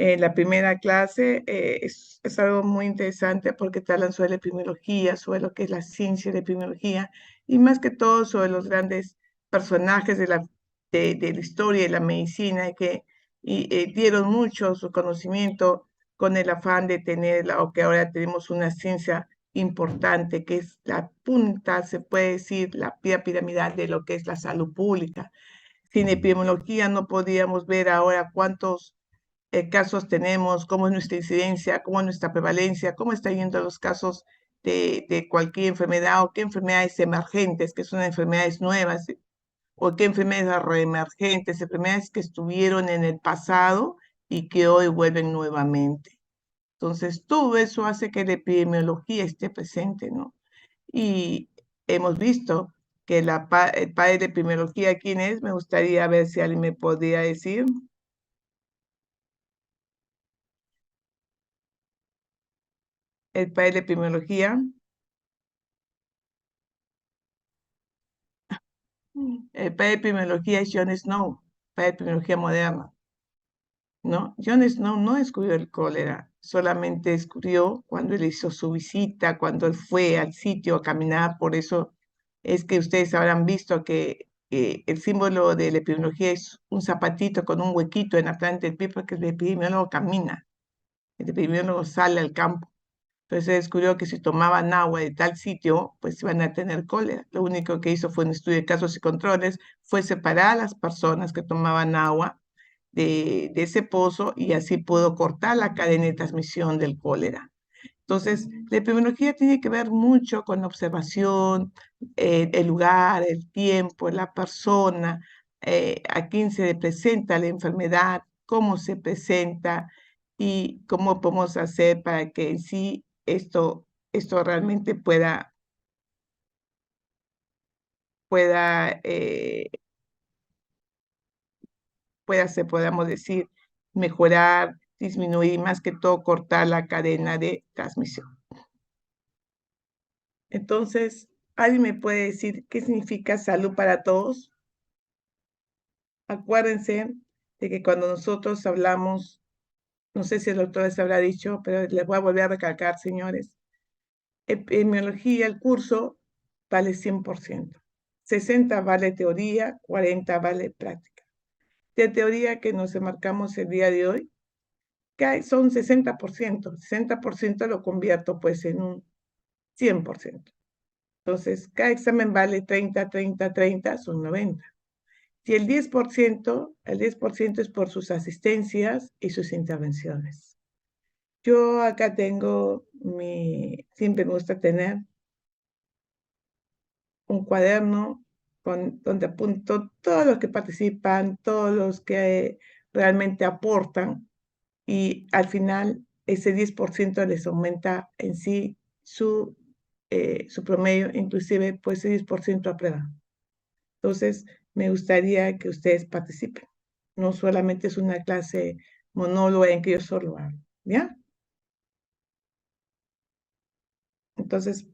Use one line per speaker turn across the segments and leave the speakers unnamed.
La primera clase es algo muy interesante porque te hablan sobre la epidemiología, sobre lo que es la ciencia de la epidemiología y más que todo sobre los grandes personajes de la historia de la medicina que dieron mucho su conocimiento con el afán de tener, o que ahora tenemos una ciencia importante que es la punta, se puede decir, la piedra piramidal de lo que es la salud pública. Sin epidemiología no podríamos ver ahora cuántos casos tenemos, cómo es nuestra incidencia, cómo es nuestra prevalencia, cómo está yendo los casos de cualquier enfermedad o qué enfermedades emergentes, que son enfermedades nuevas, o qué enfermedades reemergentes, enfermedades que estuvieron en el pasado y que hoy vuelven nuevamente. Entonces, todo eso hace que la epidemiología esté presente, ¿no? Y hemos visto que el padre de epidemiología, ¿quién es? Me gustaría ver si alguien me podría decir. El padre de epidemiología. El padre de epidemiología es John Snow, padre de epidemiología moderna, ¿no? John Snow no descubrió el cólera, solamente descubrió cuando él hizo su visita, cuando él fue al sitio a caminar. Por eso es que ustedes habrán visto que el símbolo de la epidemiología es un zapatito con un huequito en la planta del pie, porque el epidemiólogo camina, el epidemiólogo sale al campo. Entonces se descubrió que si tomaban agua de tal sitio, pues iban a tener cólera. Lo único que hizo fue un estudio de casos y controles, fue separar a las personas que tomaban agua de ese pozo y así pudo cortar la cadena de transmisión del cólera. Entonces, la epidemiología tiene que ver mucho con la observación, el lugar, el tiempo, la persona, a quién se le presenta la enfermedad, cómo se presenta y cómo podemos hacer para que en sí esto realmente pueda, podamos decir, mejorar, disminuir, más que todo cortar la cadena de transmisión. Entonces, ¿alguien me puede decir qué significa salud para todos? Acuérdense de que cuando nosotros hablamos, no sé si el doctor les habrá dicho, pero les voy a volver a recalcar, señores, epidemiología, el curso vale 100%. 60 vale teoría, 40 vale práctica. De teoría que nos marcamos el día de hoy, que son 60%. 60% lo convierto pues en un 100%. Entonces, cada examen vale 30, 30, 30, son 90. Si el 10% es por sus asistencias y sus intervenciones. Yo acá tengo siempre me gusta tener un cuaderno donde apunto todos los que participan, todos los que realmente aportan y al final ese 10% les aumenta en sí su promedio, inclusive pues ese 10% aprueba. Entonces, me gustaría que ustedes participen. No solamente es una clase monóloga en que yo solo hablo, ¿ya? Entonces,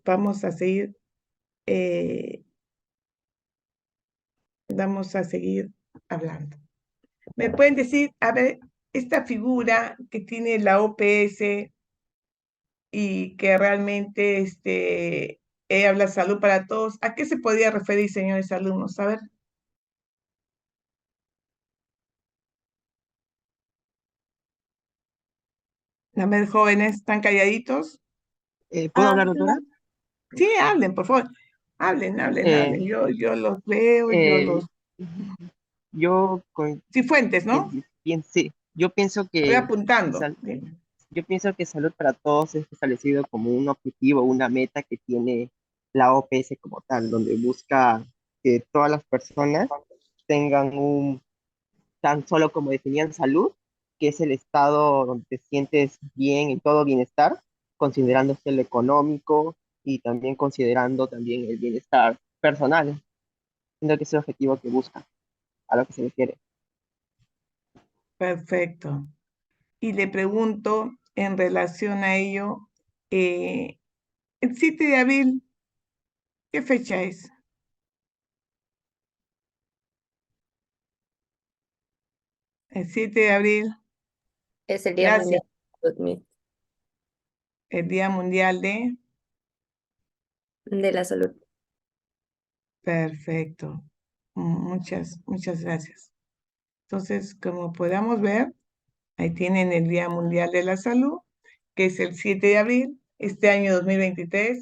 eh, vamos a seguir hablando. ¿Me pueden decir, a ver, esta figura que tiene la OPS y que realmente habla salud para todos, ¿a qué se podría referir, señores alumnos? A ver, jóvenes, ¿están calladitos?
¿Puedo hablar, doctora?
Sí, hablen, por favor. Hablen, hablen, hablen.
Eh,
Yo los leo,
eh, yo,
Cifuentes, ¿no?
sí, yo pienso
Voy
que
apuntando.
sal- yo pienso que salud para todos es establecido como un objetivo, una meta que tiene la OPS como tal, donde busca que todas las personas tengan tan solo como definían salud, que es el estado donde te sientes bien en todo bienestar, considerándose lo económico y también considerando también el bienestar personal. Siento que es el objetivo que busca, a lo que se refiere.
Perfecto. Y le pregunto en relación a ello, eh, el 7 de abril, ¿qué fecha es? El 7 de abril,
Es el Día
Gracias.
Mundial de la Salud,
El Día Mundial de...
de la Salud.
Perfecto. Muchas gracias. Entonces, como podamos ver, ahí tienen el Día Mundial de la Salud, que es el 7 de abril. Este año 2023,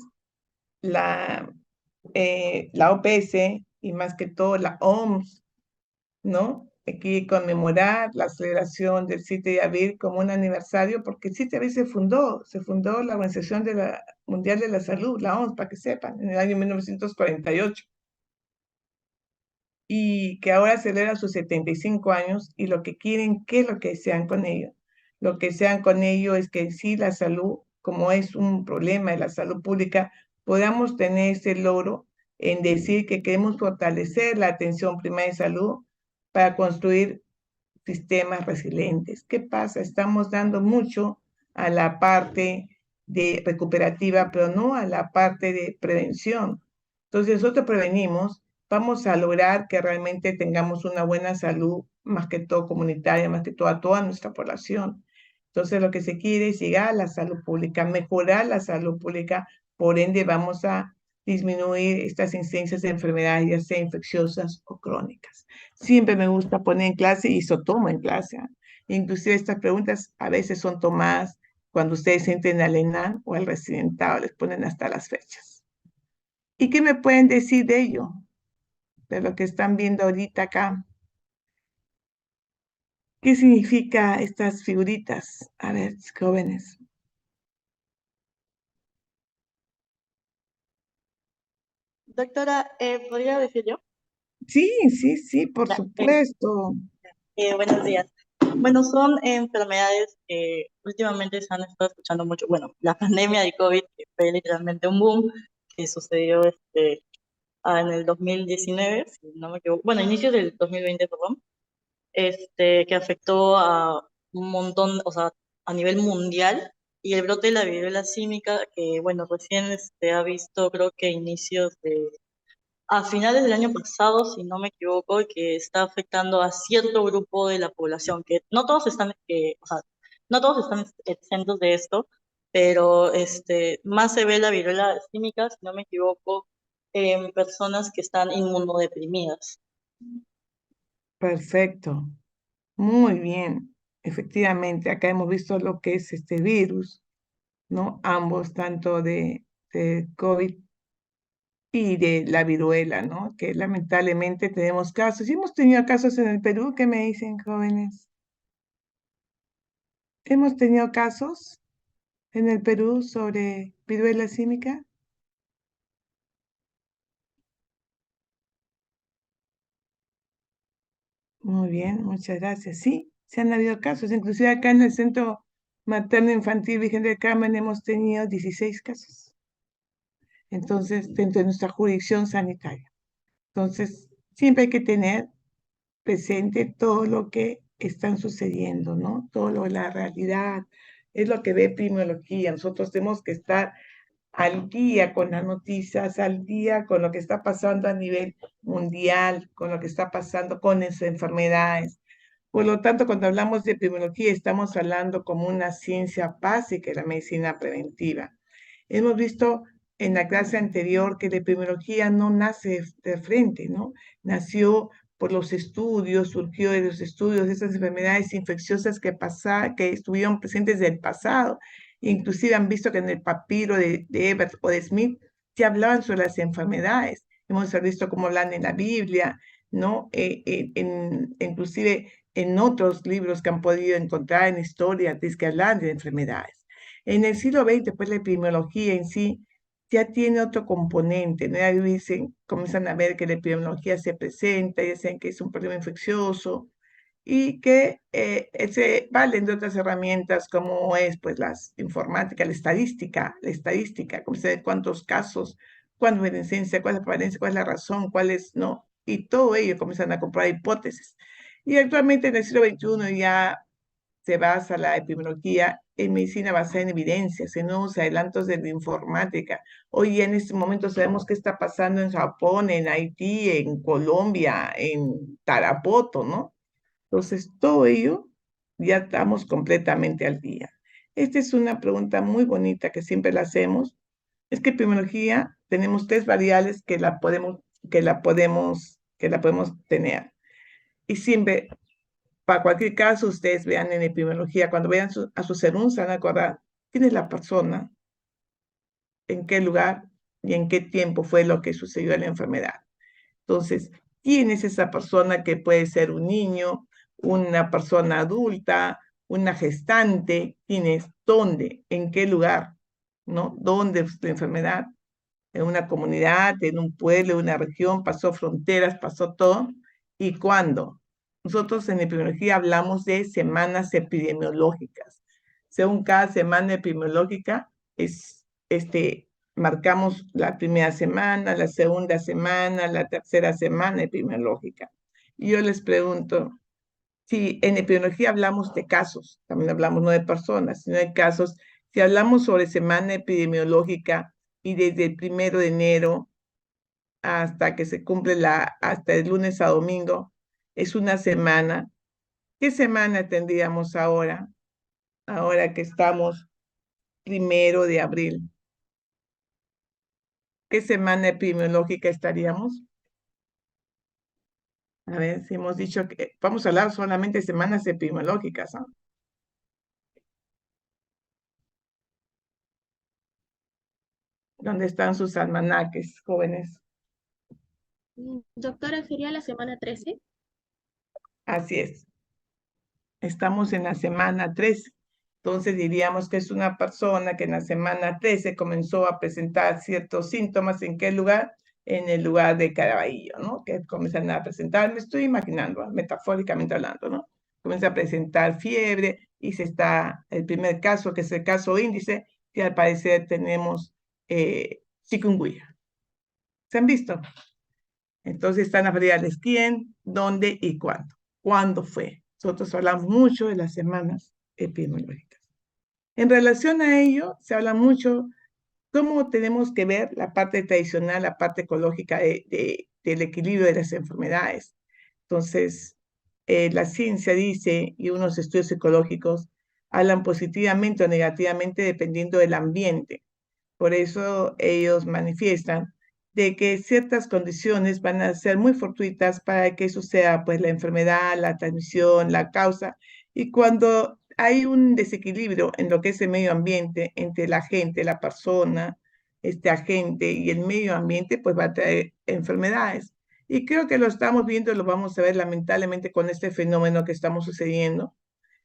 la OPS y más que todo la OMS, ¿no? Aquí conmemorar la celebración del 7 de abril como un aniversario, porque el 7 de abril se fundó la Organización Mundial de la Salud, la OMS, para que sepan, en el año 1948, y que ahora celebra sus 75 años y lo que quieren, ¿qué es lo que desean con ello? Lo que desean con ello es que en sí la salud, como es un problema de la salud pública, podamos tener ese logro en decir que queremos fortalecer la atención primaria de salud para construir sistemas resilientes. ¿Qué pasa? Estamos dando mucho a la parte de recuperativa, pero no a la parte de prevención. Entonces, nosotros prevenimos, vamos a lograr que realmente tengamos una buena salud, más que todo comunitaria, más que todo a toda nuestra población. Entonces, lo que se quiere es llegar a la salud pública, mejorar la salud pública, por ende vamos a disminuir estas incidencias de enfermedades, ya sea infecciosas o crónicas. Siempre me gusta poner en clase y eso tomo en clase. Inclusive estas preguntas a veces son tomadas cuando ustedes entren al ENAM o al residentado, les ponen hasta las fechas. ¿Y qué me pueden decir de ello? De lo que están viendo ahorita acá. ¿Qué significa estas figuritas? A ver, jóvenes.
Doctora, ¿podría decir yo?
Sí, sí, sí, por
Ya,
supuesto.
buenos días. Bueno, son enfermedades que últimamente se han estado escuchando mucho. Bueno, la pandemia de COVID que fue literalmente un boom que sucedió en el 2019, si no me equivoco. Bueno, inicios del 2020, perdón, que afectó a un montón, o sea, a nivel mundial. Y el brote de la viruela símica, que bueno, recién ha visto, creo que inicios de a finales del año pasado, si no me equivoco, que está afectando a cierto grupo de la población, que no todos están, o sea, no todos están exentos de esto, pero más se ve la viruela símica, si no me equivoco, en personas que están inmunodeprimidas.
Perfecto. Muy bien. Efectivamente, acá hemos visto lo que es este virus, ¿no? Ambos, tanto de COVID y de la viruela, ¿no? Que lamentablemente tenemos casos. Y hemos tenido casos en el Perú, ¿qué me dicen, jóvenes? ¿Hemos tenido casos en el Perú sobre viruela símica? Muy bien, muchas gracias. Sí, se han habido casos. Inclusive acá en el Centro Materno Infantil Virgen del Carmen hemos tenido 16 casos. Entonces, dentro de nuestra jurisdicción sanitaria. Entonces, siempre hay que tener presente todo lo que están sucediendo, ¿no? Todo lo de la realidad, es lo que ve epidemiología. Nosotros tenemos que estar al día con las noticias, al día con lo que está pasando a nivel mundial, con lo que está pasando con las enfermedades. Por lo tanto, cuando hablamos de epidemiología, estamos hablando como una ciencia básica de la medicina preventiva. Hemos visto en la clase anterior que la epidemiología no nace de frente, ¿no? Nació por los estudios, surgió de los estudios de esas enfermedades infecciosas que estuvieron presentes del pasado. Inclusive han visto que en el papiro de Ebert o de Smith se hablaban sobre las enfermedades. Hemos visto cómo hablan en la Biblia, ¿no? Inclusive en otros libros que han podido encontrar en historia, es que hablan de enfermedades. En el siglo XX, pues la epidemiología en sí ya tiene otro componente, ¿no? Ahí dicen, comienzan a ver que la epidemiología se presenta, y dicen que es un problema infeccioso y que se valen de otras herramientas como es pues las informática, la estadística, como se ve cuántos casos, cuándo es la cuál es la prevalencia, cuál es la razón, cuál es, ¿no? Y todo ello comienzan a comprar hipótesis. Y actualmente en el siglo XXI ya se basa la epidemiología en medicina basada en evidencias, en nuevos adelantos de la informática. Hoy en este momento sabemos qué está pasando en Japón, en Haití, en Colombia, en Tarapoto, ¿no? Entonces, todo ello ya estamos completamente al día? Esta es una pregunta muy bonita que siempre la hacemos. Es que en epidemiología tenemos tres variables que la podemos tener. Y siempre, para cualquier caso, ustedes vean en epidemiología, cuando vean a su serún, se van a acordar quién es la persona, en qué lugar y en qué tiempo fue lo que sucedió en la enfermedad. Entonces, ¿quién es esa persona que puede ser un niño, una persona adulta, una gestante? ¿Quién es? ¿Dónde? ¿En qué lugar? ¿No? ¿Dónde es la enfermedad? ¿En una comunidad, en un pueblo, en una región? ¿Pasó fronteras? ¿Pasó todo? ¿Y cuándo? Nosotros en epidemiología hablamos de semanas epidemiológicas. Según cada semana epidemiológica, marcamos la primera semana, la segunda semana, la tercera semana epidemiológica. Y yo les pregunto, si en epidemiología hablamos de casos, también hablamos no de personas, sino de casos, si hablamos sobre semana epidemiológica y desde el 1 de enero hasta que se cumple hasta el lunes a domingo, es una semana. ¿Qué semana tendríamos ahora? Ahora que estamos 1 de abril. ¿Qué semana epidemiológica estaríamos? A ver, si hemos dicho que vamos a hablar solamente de semanas epidemiológicas, ¿no? ¿Dónde están sus almanaques, jóvenes?
Doctora, ¿sería la semana 13?
Así es. Estamos en la semana 13. Entonces diríamos que es una persona que en la semana 13 comenzó a presentar ciertos síntomas. ¿En qué lugar? En el lugar de Caraballo, ¿no? Que comienzan a presentar, me estoy imaginando, metafóricamente hablando, ¿no? Comienza a presentar fiebre y el primer caso, que es el caso índice, que al parecer tenemos chikungunya. ¿Se han visto? Entonces están las variables quién, dónde y cuándo. ¿Cuándo fue? Nosotros hablamos mucho de las semanas epidemiológicas. En relación a ello, se habla mucho cómo tenemos que ver la parte tradicional, la parte ecológica del equilibrio de las enfermedades. Entonces, la ciencia dice, y unos estudios ecológicos hablan positivamente o negativamente dependiendo del ambiente. Por eso ellos manifiestan de que ciertas condiciones van a ser muy fortuitas para que suceda pues la enfermedad, la transmisión, la causa. Y cuando hay un desequilibrio en lo que es el medio ambiente entre la gente, la persona, este agente y el medio ambiente, pues va a traer enfermedades. Y creo que lo estamos viendo, lo vamos a ver lamentablemente con este fenómeno que estamos sucediendo,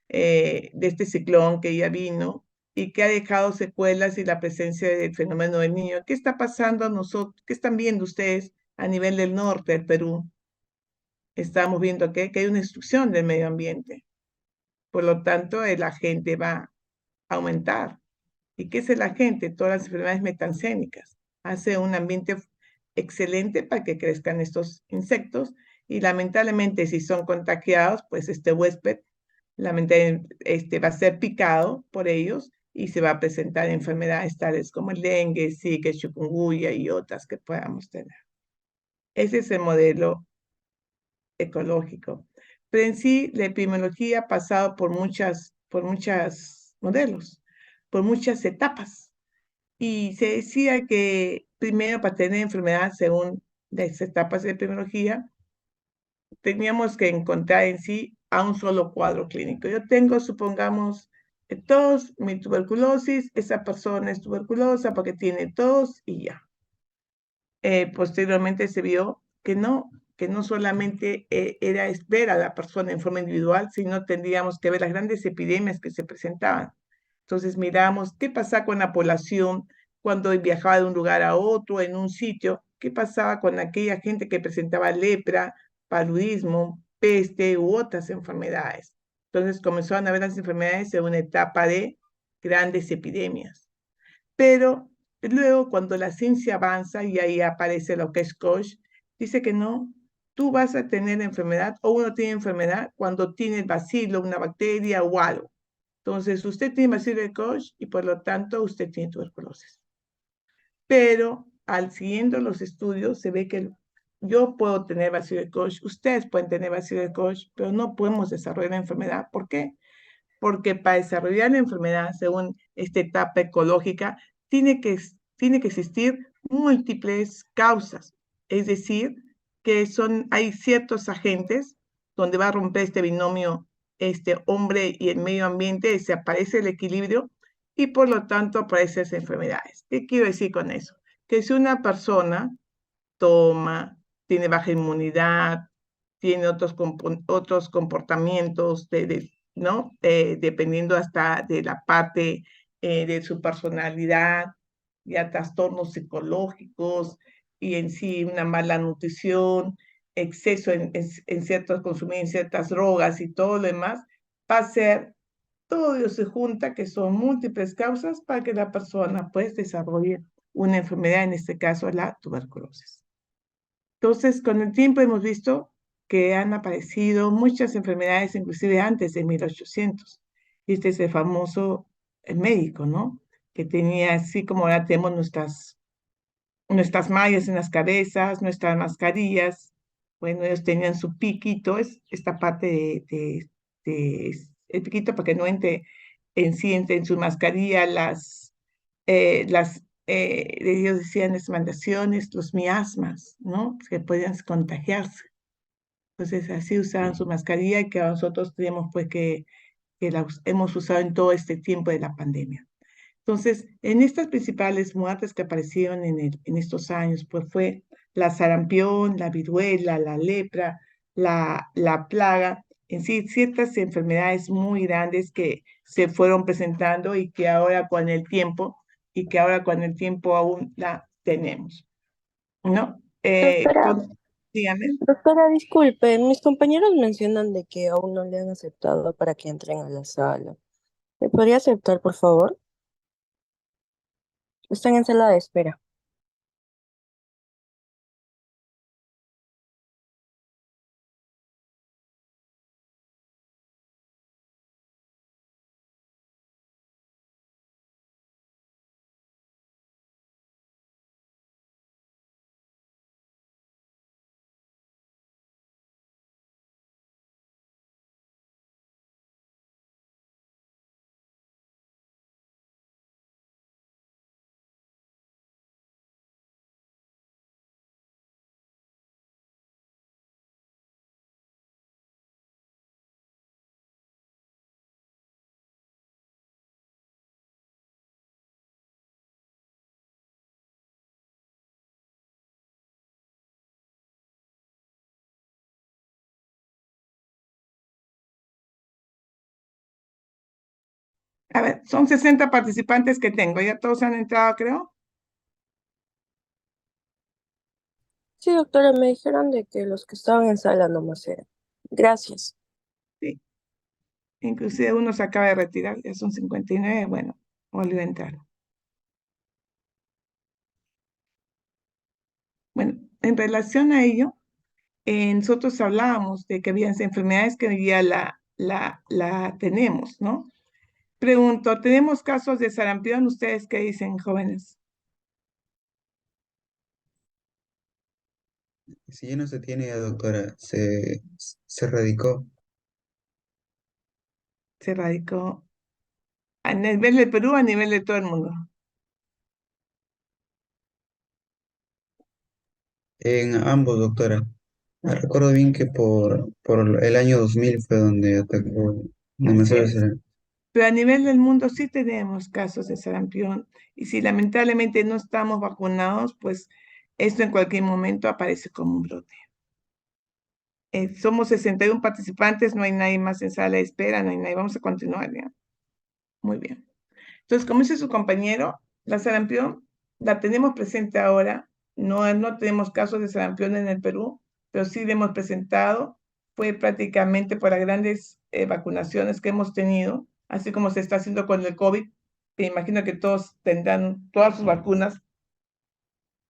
de este ciclón que ya vino y que ha dejado secuelas y la presencia del fenómeno del niño. ¿Qué está pasando a nosotros? ¿Qué están viendo ustedes a nivel del norte del Perú? Estamos viendo que hay una destrucción del medio ambiente. Por lo tanto, el agente va a aumentar. ¿Y qué es el agente? Todas las enfermedades metancénicas. Hace un ambiente excelente para que crezcan estos insectos y lamentablemente si son contagiados, pues este huésped lamentablemente va a ser picado por ellos y se va a presentar enfermedades tales como el dengue, zika, chikungunya y otras que podamos tener. Ese es el modelo ecológico. Pero en sí, la epidemiología ha pasado por muchos modelos, por muchas etapas. Y se decía que primero para tener enfermedad, según las etapas de epidemiología, teníamos que encontrar en sí a un solo cuadro clínico. Yo tengo, supongamos, tos, mi tuberculosis, esa persona es tuberculosa porque tiene tos y ya. Posteriormente se vio que no solamente era ver a la persona en forma individual, sino tendríamos que ver las grandes epidemias que se presentaban. Entonces miramos qué pasaba con la población cuando viajaba de un lugar a otro, en un sitio, qué pasaba con aquella gente que presentaba lepra, paludismo, peste u otras enfermedades. Entonces comenzaron a ver las enfermedades en una etapa de grandes epidemias. Pero luego cuando la ciencia avanza y ahí aparece lo que es Koch, dice que no, tú vas a tener enfermedad o uno tiene enfermedad cuando tiene el bacilo, una bacteria o algo. Entonces usted tiene bacilo de Koch y por lo tanto usted tiene tuberculosis. Pero al siguiendo los estudios se ve que yo puedo tener bacilo de Koch, ustedes pueden tener bacilo de Koch, pero no podemos desarrollar la enfermedad. ¿Por qué? porque para desarrollar la enfermedad, según esta etapa ecológica, tiene que existir múltiples causas, es decir, hay ciertos agentes donde va a romper este binomio hombre y el medio ambiente, desaparece el equilibrio y por lo tanto aparecen esas enfermedades. ¿Qué quiero decir con eso? Que si una persona toma, tiene baja inmunidad, tiene otros comportamientos, ¿no? Dependiendo hasta de la parte de su personalidad, ya trastornos psicológicos y en sí una mala nutrición, exceso consumir en ciertas drogas y todo lo demás, va a ser, todo ello se junta, que son múltiples causas para que la persona pues desarrolle una enfermedad, en este caso la tuberculosis. Entonces, con el tiempo hemos visto que han aparecido muchas enfermedades, inclusive antes de 1800. Este es el famoso médico, ¿no? Que tenía, así como ahora tenemos nuestras mallas en las cabezas, nuestras mascarillas. Bueno, ellos tenían su piquito, es esta parte el piquito para que no entre en su mascarilla ellos decían las mandaciones, los miasmas, ¿no? Que podían contagiarse. Entonces así usaban su mascarilla y que nosotros tenemos pues que la hemos usado en todo este tiempo de la pandemia. Entonces, en estas principales muertes que aparecieron en estos años, pues fue la sarampión, la viruela, la lepra, la plaga, en sí, ciertas enfermedades muy grandes que se fueron presentando y que ahora con el tiempo aún la tenemos, ¿no?
Doctora,
Dígame.
doctora, disculpe, mis compañeros mencionan de que aún no le han aceptado para que entren a la sala. ¿Me podría aceptar, por favor? Están en sala de espera.
A ver, son 60 participantes que tengo, ya todos han entrado, creo.
Sí, doctora, me dijeron de que los que estaban en sala nomás eran. Gracias.
Sí, inclusive uno se acaba de retirar, ya son 59, bueno, volvió a entrar. Bueno, en relación a ello, nosotros hablábamos de que había enfermedades que hoy día la tenemos, ¿no? Pregunto, ¿tenemos casos de sarampión? ¿Ustedes qué dicen, jóvenes?
Si ya no se tiene, doctora, se radicó
Se radicó a nivel de Perú, a nivel de todo el mundo.
en ambos, doctora. Recuerdo bien que por el año 2000 fue donde atacó
Así
demasiado
es. Pero a nivel del mundo sí tenemos casos de sarampión y si lamentablemente no estamos vacunados, pues esto en cualquier momento aparece como un brote. Somos 61 participantes, no hay nadie más en sala de espera, no hay nadie. Vamos a continuar, ¿ya? Muy bien. Entonces, como dice su compañero, la sarampión la tenemos presente ahora. No tenemos casos de sarampión en el Perú, pero sí la hemos presentado. Fue prácticamente por las grandes vacunaciones que hemos tenido, así como se está haciendo con el COVID. Me imagino que todos tendrán todas sus vacunas,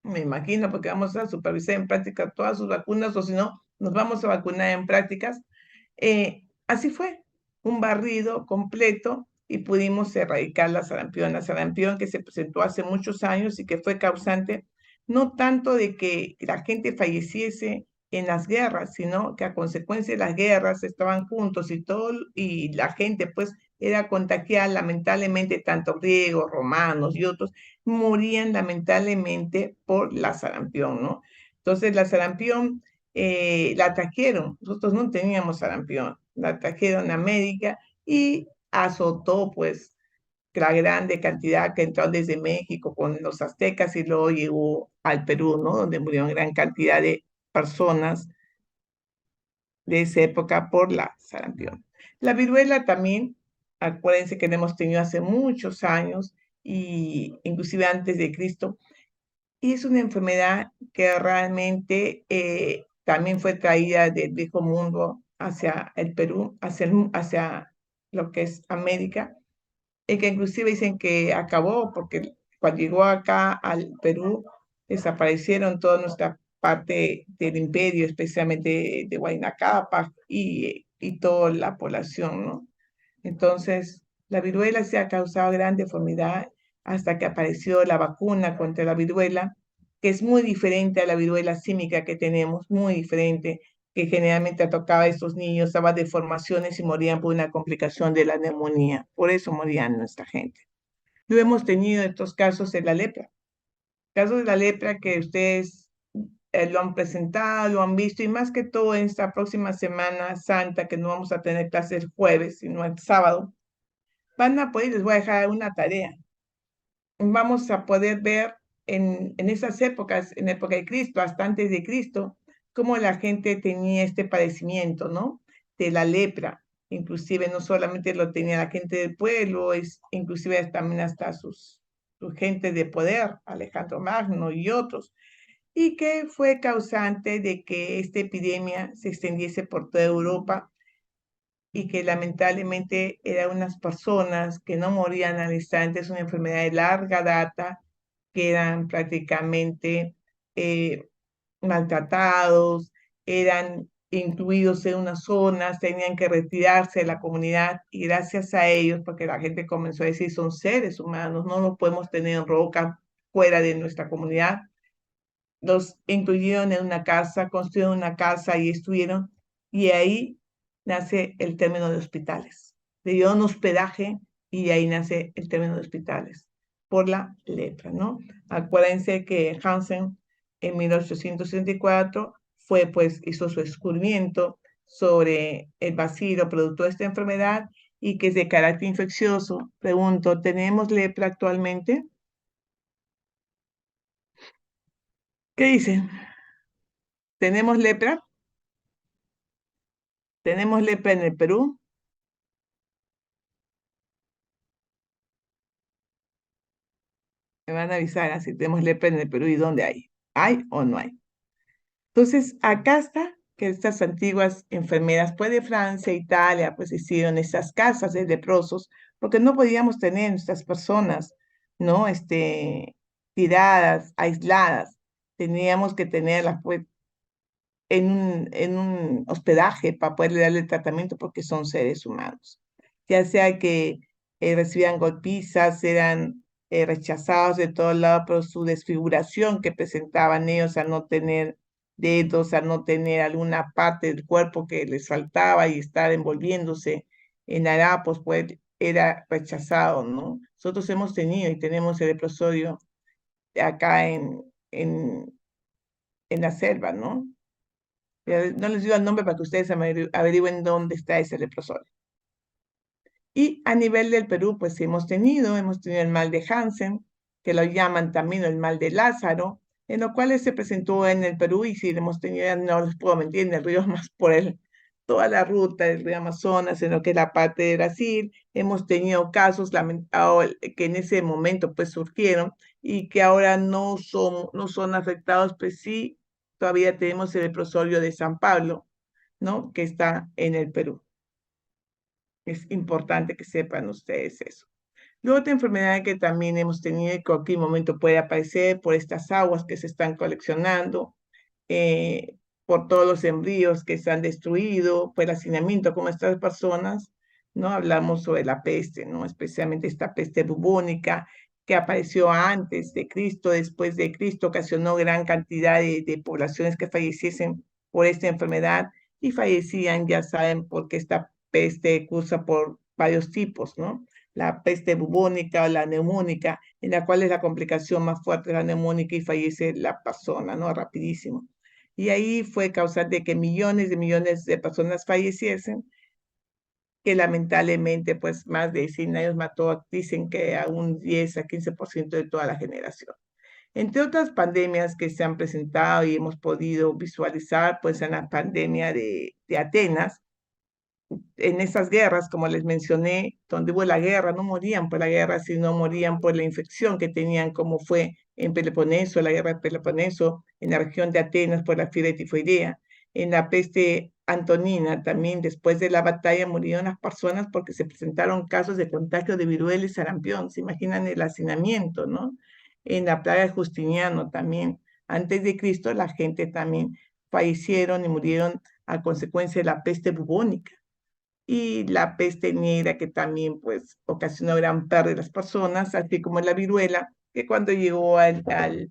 me imagino, porque vamos a supervisar en práctica todas sus vacunas, o si no, nos vamos a vacunar en prácticas. Así fue, un barrido completo y pudimos erradicar la sarampión que se presentó hace muchos años y que fue causante no tanto de que la gente falleciese en las guerras, sino que a consecuencia de las guerras estaban juntos y todo, y la gente pues era contagiar, lamentablemente, tanto griegos, romanos y otros morían lamentablemente por la sarampión, ¿no? Entonces la sarampión la trajeron, nosotros no teníamos sarampión, la trajeron a América y azotó pues la grande cantidad que entró desde México con los aztecas y luego llegó al Perú, ¿no? Donde murieron gran cantidad de personas de esa época por la sarampión. La viruela también, acuérdense que la hemos tenido hace muchos años y inclusive antes de Cristo, y es una enfermedad que realmente también fue traída del viejo mundo hacia el Perú, hacia lo que es América, y que inclusive dicen que acabó porque cuando llegó acá al Perú desaparecieron toda nuestra parte del imperio, especialmente de Huayna Cápac y toda la población, ¿no? Entonces, la viruela se ha causado gran deformidad hasta que apareció la vacuna contra la viruela, que es muy diferente a la viruela símica que tenemos, muy diferente, que generalmente tocaba a estos niños, daba deformaciones y morían por una complicación de la neumonía. Por eso morían nuestra gente. Lo hemos tenido estos casos de la lepra. Casos de la lepra que ustedes lo han presentado, lo han visto, y más que todo en esta próxima Semana Santa, que no vamos a tener clase el jueves, sino el sábado, van a poder, les voy a dejar una tarea. Vamos a poder ver en esas épocas, en la época de Cristo, hasta antes de Cristo, cómo la gente tenía este padecimiento, ¿no? De la lepra. Inclusive no solamente lo tenía la gente del pueblo, inclusive también hasta sus gente de poder, Alejandro Magno y otros, y que fue causante de que esta epidemia se extendiese por toda Europa y que lamentablemente eran unas personas que no morían al instante, es una enfermedad de larga data, que eran prácticamente eh, maltratados, eran incluidos en unas zonas, tenían que retirarse de la comunidad y gracias a ellos, porque la gente comenzó a decir, son seres humanos, no los podemos tener en roca fuera de nuestra comunidad, los incluyeron en una casa, construyeron una casa y estuvieron, y ahí nace el término de hospitales. Le dieron hospedaje y ahí nace el término de hospitales por la lepra, ¿no? Acuérdense que Hansen en 1864 fue, pues, hizo su descubrimiento sobre el bacilo producto de esta enfermedad y que es de carácter infeccioso. Pregunto, ¿tenemos lepra actualmente? ¿Qué dicen? ¿Tenemos lepra? ¿Tenemos lepra en el Perú? Me van a avisar si tenemos lepra en el Perú y dónde hay. ¿Hay o no hay? Entonces, acá está que estas antiguas enfermeras, pues de Francia, Italia, pues hicieron estas casas de leprosos, porque no podíamos tener nuestras personas, ¿no? Tiradas, aisladas. Teníamos que tenerlas, pues, en un hospedaje para poderle darle tratamiento porque son seres humanos. Ya sea que recibían golpizas, eran rechazados de todos lados por su desfiguración que presentaban ellos al no tener dedos, al no tener alguna parte del cuerpo que les faltaba y estar envolviéndose en harapos, pues era rechazado, ¿no? Nosotros hemos tenido y tenemos el leprosorio acá en, en la selva, ¿no? No les digo el nombre para que ustedes averigüen dónde está ese leprosorio. Y a nivel del Perú, pues hemos tenido el mal de Hansen, que lo llaman también el mal de Lázaro, en lo cual se presentó en el Perú y sí, hemos tenido, no les puedo mentir, en el río más por toda la ruta del río Amazonas, en lo que es la parte de Brasil, hemos tenido casos lamentables que en ese momento pues surgieron y que ahora no son afectados, pues sí, todavía tenemos el leprosorio de San Pablo, ¿no? Que está en el Perú. Es importante que sepan ustedes eso. Luego otra enfermedad que también hemos tenido y que en cualquier momento puede aparecer por estas aguas que se están coleccionando, eh, por todos los embrios que se han destruido, por el hacinamiento con estas personas, ¿no? Hablamos sobre la peste, ¿no? Especialmente esta peste bubónica que apareció antes de Cristo, después de Cristo, ocasionó gran cantidad de poblaciones que falleciesen por esta enfermedad y fallecían, ya saben, porque esta peste cursa por varios tipos, ¿no? La peste bubónica o la neumónica, en la cual es la complicación más fuerte, la neumónica, y fallece la persona, ¿no? Rapidísimo. Y ahí fue causante de que millones de personas falleciesen, que lamentablemente pues más de 100 años mató, dicen que a un 10 a 15% de toda la generación. Entre otras pandemias que se han presentado y hemos podido visualizar, pues en la pandemia de Atenas, en esas guerras, como les mencioné, donde hubo la guerra, no morían por la guerra, sino morían por la infección que tenían, como fue en Peloponeso, la guerra de Peloponeso, en la región de Atenas por la fiebre tifoidea, en la peste antonina, también después de la batalla murieron las personas porque se presentaron casos de contagio de viruela y sarampión. Se imaginan el hacinamiento, ¿no? En la plaga de Justiniano también, antes de Cristo, la gente también fallecieron y murieron a consecuencia de la peste bubónica y la peste negra, que también pues ocasionó gran pérdida de las personas, así como la viruela, que cuando llegó al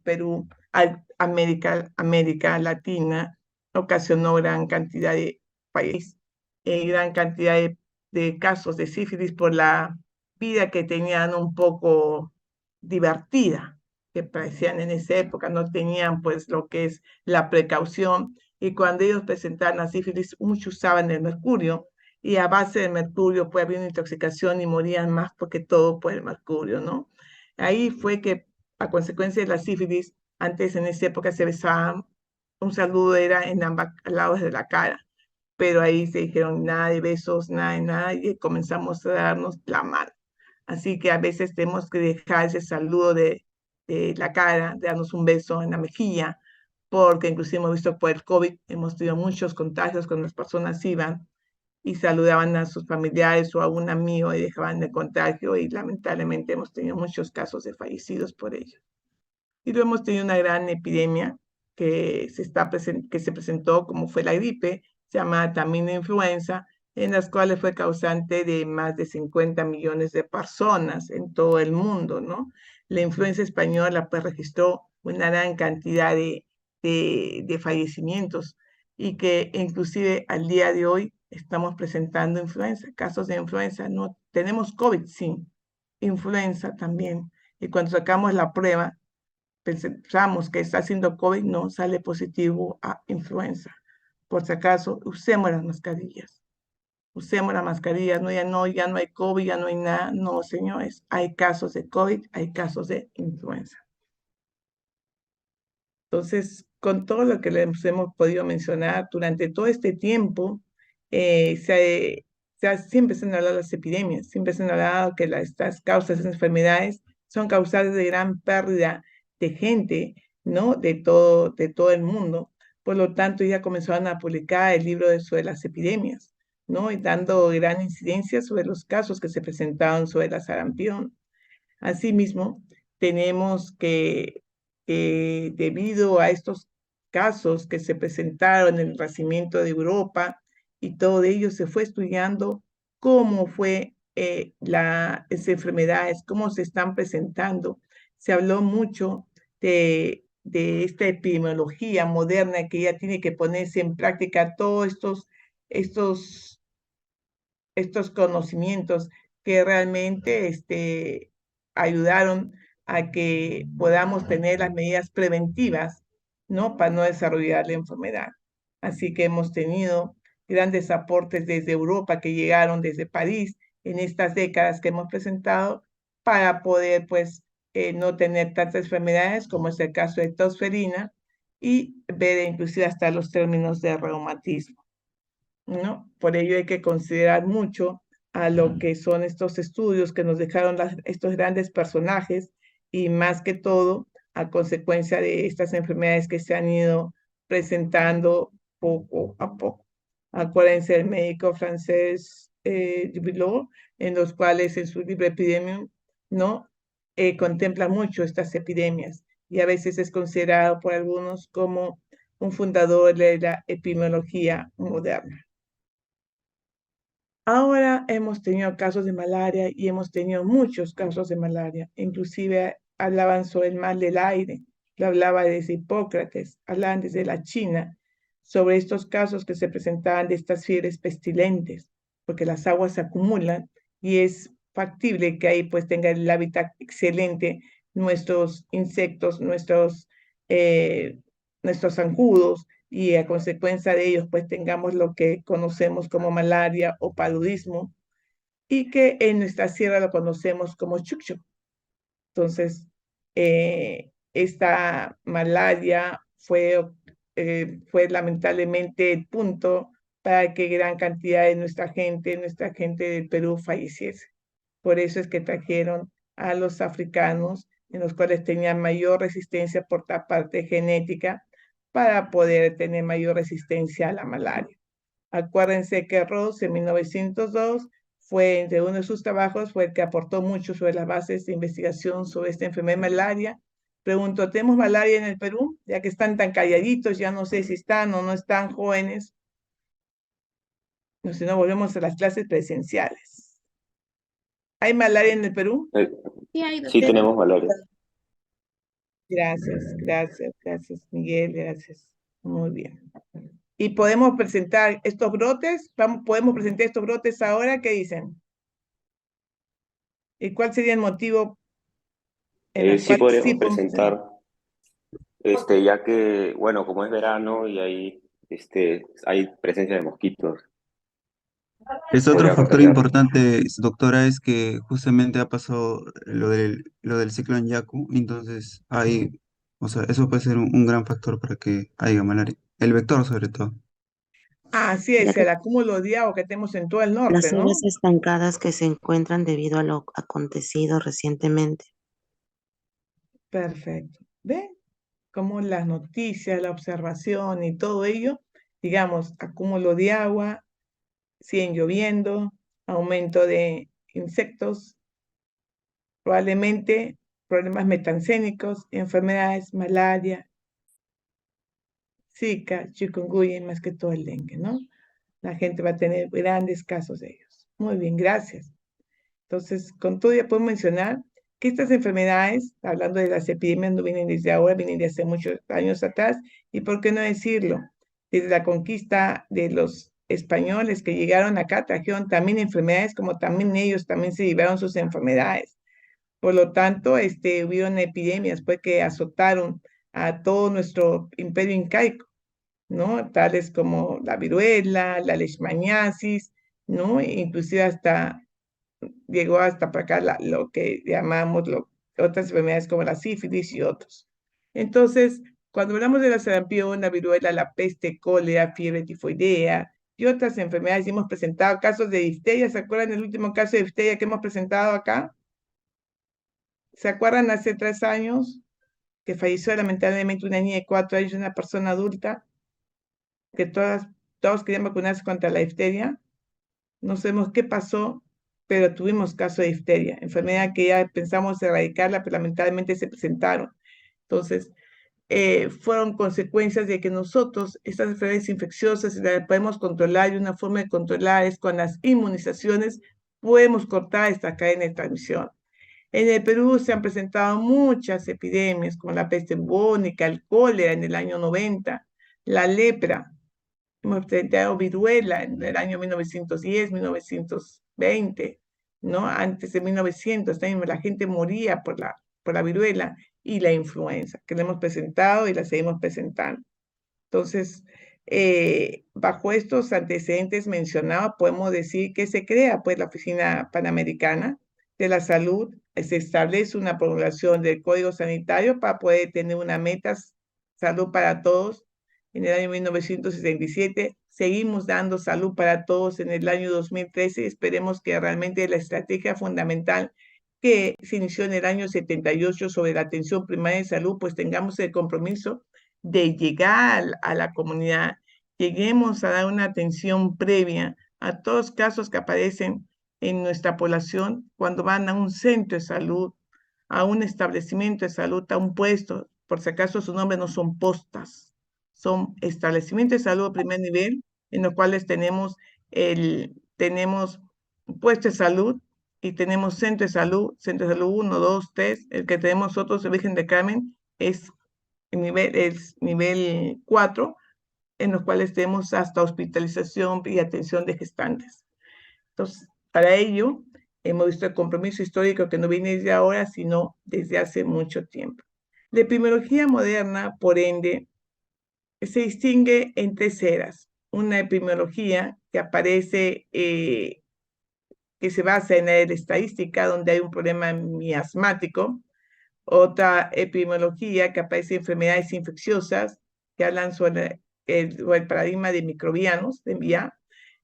Perú, a América Latina, ocasionó gran cantidad de países, gran cantidad de casos de sífilis por la vida que tenían un poco divertida, que parecían en esa época, no tenían pues lo que es la precaución, y cuando ellos presentaban la sífilis, muchos usaban el mercurio, y a base de mercurio puede haber una intoxicación y morían más porque todo por el mercurio, ¿no? Ahí fue que a consecuencia de la sífilis, antes en esa época se besaban, un saludo era en ambos lados de la cara, pero ahí se dijeron nada de besos, nada de nada, y comenzamos a darnos la mano. Así que a veces tenemos que dejar ese saludo de la cara, de darnos un beso en la mejilla, porque inclusive hemos visto por el COVID, hemos tenido muchos contagios cuando las personas iban y saludaban a sus familiares o a un amigo y dejaban el contagio, y lamentablemente hemos tenido muchos casos de fallecidos por ello. Y luego hemos tenido una gran epidemia que se presentó, como fue la gripe, se llama también influenza, en las cuales fue causante de más de 50 millones de personas en todo el mundo, ¿no? La influenza española pues registró una gran cantidad de fallecimientos, y que inclusive al día de hoy estamos presentando influenza, casos de influenza. No tenemos COVID, sí, influenza también. Y cuando sacamos la prueba, pensamos que está haciendo COVID, no sale positivo a influenza. Por si acaso, usemos las mascarillas. Usemos las mascarillas, no, ya no hay COVID, ya no hay nada. No, señores, hay casos de COVID, hay casos de influenza. Entonces, con todo lo que les hemos podido mencionar durante todo este tiempo, siempre se han hablado de las epidemias, siempre se han hablado que estas causas de enfermedades son causadas de gran pérdida de gente, ¿no? De todo el mundo. Por lo tanto, ya comenzaron a publicar el libro sobre las epidemias, ¿no? Y dando gran incidencia sobre los casos que se presentaron sobre la sarampión. Asimismo, tenemos que, debido a estos casos que se presentaron en el nacimiento de Europa, y todo ello se fue estudiando cómo fue las enfermedades, cómo se están presentando. Se habló mucho de esta epidemiología moderna que ya tiene que ponerse en práctica todos estos, estos conocimientos que realmente ayudaron a que podamos tener las medidas preventivas, ¿no? Para no desarrollar la enfermedad. Así que hemos tenido grandes aportes desde Europa que llegaron desde París en estas décadas que hemos presentado, para poder, pues, no tener tantas enfermedades como es el caso de tosferina, y ver inclusive hasta los términos de reumatismo, ¿no? Por ello hay que considerar mucho a lo que son estos estudios que nos dejaron estos grandes personajes, y más que todo a consecuencia de estas enfermedades que se han ido presentando poco a poco. Acuérdense del médico francés Dubilot, en los cuales en su libro Epidemium, ¿no? Contempla mucho estas epidemias, y a veces es considerado por algunos como un fundador de la epidemiología moderna. Ahora hemos tenido casos de malaria, y hemos tenido muchos casos de malaria. Inclusive hablaban sobre el mal del aire, lo hablaba desde Hipócrates, hablaban desde la China sobre estos casos que se presentaban de estas fiebres pestilentes, porque las aguas se acumulan y es factible que ahí pues tenga el hábitat excelente nuestros insectos, nuestros zancudos, y a consecuencia de ellos pues tengamos lo que conocemos como malaria o paludismo, y que en nuestra sierra lo conocemos como chuccho. Entonces, esta malaria fue lamentablemente el punto para que gran cantidad de nuestra gente del Perú falleciese. Por eso es que trajeron a los africanos, en los cuales tenían mayor resistencia por la parte genética, para poder tener mayor resistencia a la malaria. Acuérdense que Ross en 1902 fue, entre uno de sus trabajos, fue el que aportó mucho sobre las bases de investigación sobre esta enfermedad de malaria. Pregunto, ¿tenemos malaria en el Perú? Ya que están tan calladitos, ya no sé si están o no están jóvenes. No, si no, volvemos a las clases presenciales. ¿Hay malaria en el Perú?
Sí tenemos malaria.
Gracias, Miguel, gracias. Muy bien. ¿Y podemos presentar estos brotes? ¿Podemos presentar estos brotes ahora? ¿Qué dicen? ¿Y cuál sería el motivo en el
Sí
cual sí
podríamos
podemos presentar?
presentar, ya que, bueno, como es verano y hay presencia de mosquitos,
Es otro
podría
factor
contagiar.
importante, doctora, es que justamente ha pasado lo del ciclón Yaku, entonces hay, o sea, eso puede ser un gran factor para que haya malaria. El vector sobre todo.
Así
ya
es,
que
el acúmulo de agua que tenemos en todo el norte,
las
¿no?
aguas estancadas que se encuentran debido a lo acontecido recientemente.
Perfecto. ¿Ven? Como las noticias, la observación y todo ello, digamos, acúmulo de agua, siguen lloviendo, aumento de insectos, probablemente problemas metancénicos, enfermedades, malaria, Zika, chikungunya y más que todo el dengue, ¿no? La gente va a tener grandes casos de ellos. Muy bien, gracias. Entonces, con todo ya puedo mencionar que estas enfermedades, hablando de las epidemias, no vienen desde ahora, vienen de hace muchos años atrás, y por qué no decirlo, desde la conquista de los españoles que llegaron acá, trajeron también enfermedades, como también ellos también se llevaron sus enfermedades. Por lo tanto, hubieron epidemias pues, que azotaron a todo nuestro imperio incaico, ¿no? Tales como la viruela, la leishmaniasis, ¿no? Inclusive llegó hasta para acá lo que llamamos otras enfermedades como la sífilis y otros. Entonces, cuando hablamos de la sarampión, la viruela, la peste, cólera, fiebre tifoidea y otras enfermedades, hemos presentado casos de difteria. ¿Se acuerdan del último caso de difteria que hemos presentado acá? ¿Se acuerdan hace 3 años que falleció lamentablemente una niña de 4 años, una persona adulta, que todos querían vacunarse contra la difteria? No sabemos qué pasó, pero tuvimos caso de difteria, enfermedad que ya pensamos erradicarla, pero lamentablemente se presentaron. Entonces, fueron consecuencias de que nosotros, estas enfermedades infecciosas, si las podemos controlar, y una forma de controlar es con las inmunizaciones, podemos cortar esta cadena de transmisión. En el Perú se han presentado muchas epidemias, como la peste bubónica, el cólera en el año 90, la lepra. Hemos presentado viruela en el año 1910, 1920, ¿no? Antes de 1900, también la gente moría por la viruela y la influenza, que la hemos presentado y la seguimos presentando. Entonces, bajo estos antecedentes mencionados, podemos decir que se crea pues la Oficina Panamericana de la Salud, se establece una promulgación del Código Sanitario para poder tener una meta salud para todos. En el año 1967 seguimos dando salud para todos en el año 2013. Esperemos que realmente la estrategia fundamental que se inició en el año 78 sobre la atención primaria de salud, pues tengamos el compromiso de llegar a la comunidad, lleguemos a dar una atención previa a todos los casos que aparecen en nuestra población cuando van a un centro de salud, a un establecimiento de salud, a un puesto. Por si acaso su nombre no son postas, son establecimientos de salud de primer nivel en los cuales tenemos puesto de salud y tenemos centro de salud 1, 2, 3. El que tenemos nosotros, el Virgen de Carmen, es nivel 4, en los cuales tenemos hasta hospitalización y atención de gestantes. Entonces, para ello, hemos visto el compromiso histórico que no viene desde ahora, sino desde hace mucho tiempo. La epidemiología moderna, por ende, se distingue en tres eras. Una epidemiología que aparece, que se basa en la estadística, donde hay un problema miasmático. Otra epidemiología que aparece en enfermedades infecciosas, que hablan sobre el paradigma de microbianos, de MIA,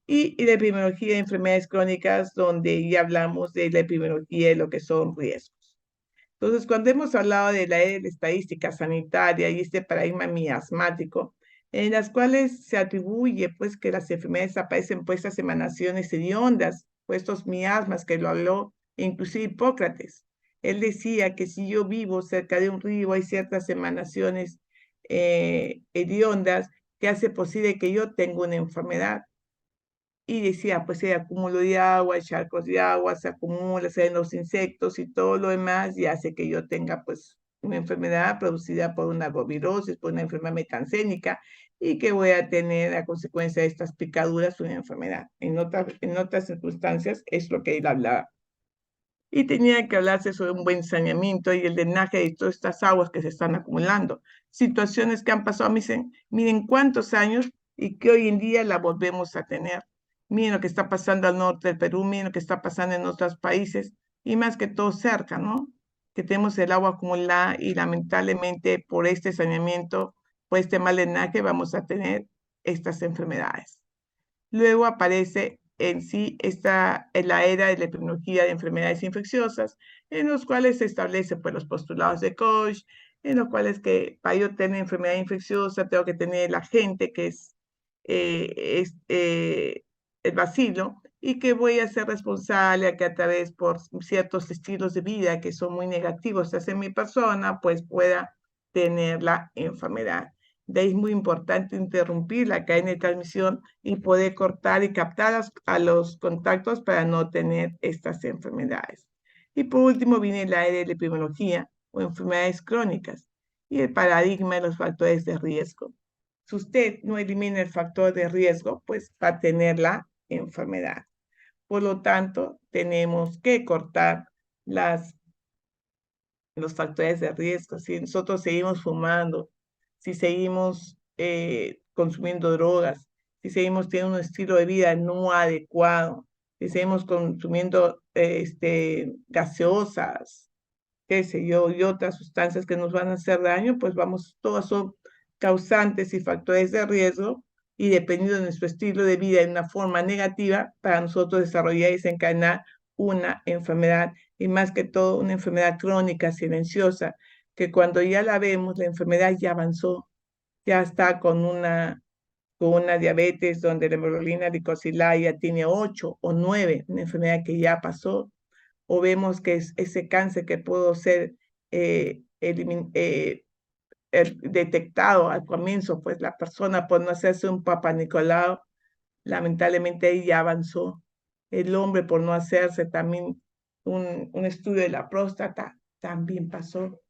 y la epidemiología de enfermedades crónicas, donde ya hablamos de la epidemiología de lo que son riesgos. Entonces, cuando hemos hablado de la estadística sanitaria y este paradigma miasmático, en las cuales se atribuye pues que las enfermedades aparecen por estas emanaciones hediondas, por estos miasmas que lo habló inclusive Hipócrates. Él decía que si yo vivo cerca de un río hay ciertas emanaciones hediondas que hace posible que yo tenga una enfermedad. Y decía, pues el acúmulo de agua, charcos de agua, se acumula, se ven los insectos y todo lo demás y hace que yo tenga pues una enfermedad producida por una arbovirosis, por una enfermedad metancénica y que voy a tener a consecuencia de estas picaduras una enfermedad. En otras circunstancias es lo que él hablaba. Y tenía que hablarse sobre un buen saneamiento y el drenaje de todas estas aguas que se están acumulando. Situaciones que han pasado, miren cuántos años y que hoy en día la volvemos a tener. Miren lo que está pasando al norte del Perú, miren lo que está pasando en otros países y más que todo cerca, ¿no? Que tenemos el agua acumulada y lamentablemente por este saneamiento, por este mal drenaje, vamos a tener estas enfermedades. Luego aparece en sí en la era de la epidemiología de enfermedades infecciosas, en los cuales se establecen pues, los postulados de Koch, en los cuales que para yo tener enfermedad infecciosa tengo que tener el agente que es, el bacilo y que voy a ser responsable a que a través por ciertos estilos de vida que son muy negativos hacia mi persona, pues pueda tener la enfermedad. De ahí es muy importante interrumpir la cadena de transmisión y poder cortar y captar a los contactos para no tener estas enfermedades. Y por último viene la era de la epidemiología o enfermedades crónicas y el paradigma de los factores de riesgo. Si usted no elimina el factor de riesgo, pues va a tener la enfermedad. Por lo tanto, tenemos que cortar los factores de riesgo. Si nosotros seguimos fumando, si seguimos consumiendo drogas, si seguimos teniendo un estilo de vida no adecuado, si seguimos consumiendo gaseosas, qué sé yo, y otras sustancias que nos van a hacer daño, pues todas son causantes y factores de riesgo y dependiendo de nuestro estilo de vida en una forma negativa, para nosotros desarrollar y desencadenar una enfermedad y más que todo una enfermedad crónica, silenciosa, que cuando ya la vemos, la enfermedad ya avanzó, ya está con una diabetes donde la hemoglobina glicosilada tiene 8 o 9, una enfermedad que ya pasó, o vemos que es ese cáncer que pudo ser detectado al comienzo, pues la persona por no hacerse un Papa Nicolau, lamentablemente ahí ya avanzó. El hombre por no hacerse también un estudio de la próstata, también pasó.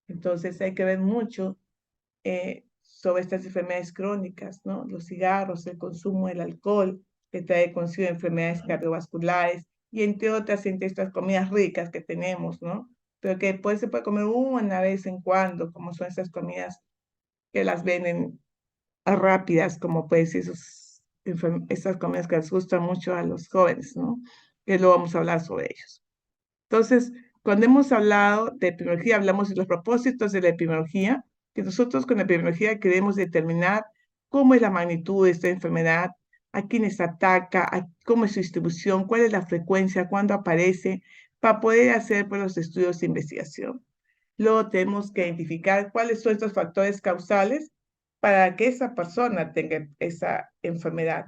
Entonces hay que ver mucho sobre estas enfermedades crónicas, ¿no? Los cigarros, el consumo del alcohol, que trae consigo enfermedades cardiovasculares, y entre otras, entre estas comidas ricas que tenemos, ¿no? Pero que después se puede comer una vez en cuando, como son esas comidas que las venden rápidas, como pues esas comidas que les gustan mucho a los jóvenes, ¿no? Que luego vamos a hablar sobre ellos. Entonces, cuando hemos hablado de epidemiología, hablamos de los propósitos de la epidemiología, que nosotros con la epidemiología queremos determinar cómo es la magnitud de esta enfermedad, a quiénes ataca, cómo es su distribución, cuál es la frecuencia, cuándo aparece, para poder hacer pues, los estudios de investigación. Luego tenemos que identificar cuáles son estos factores causales para que esa persona tenga esa enfermedad.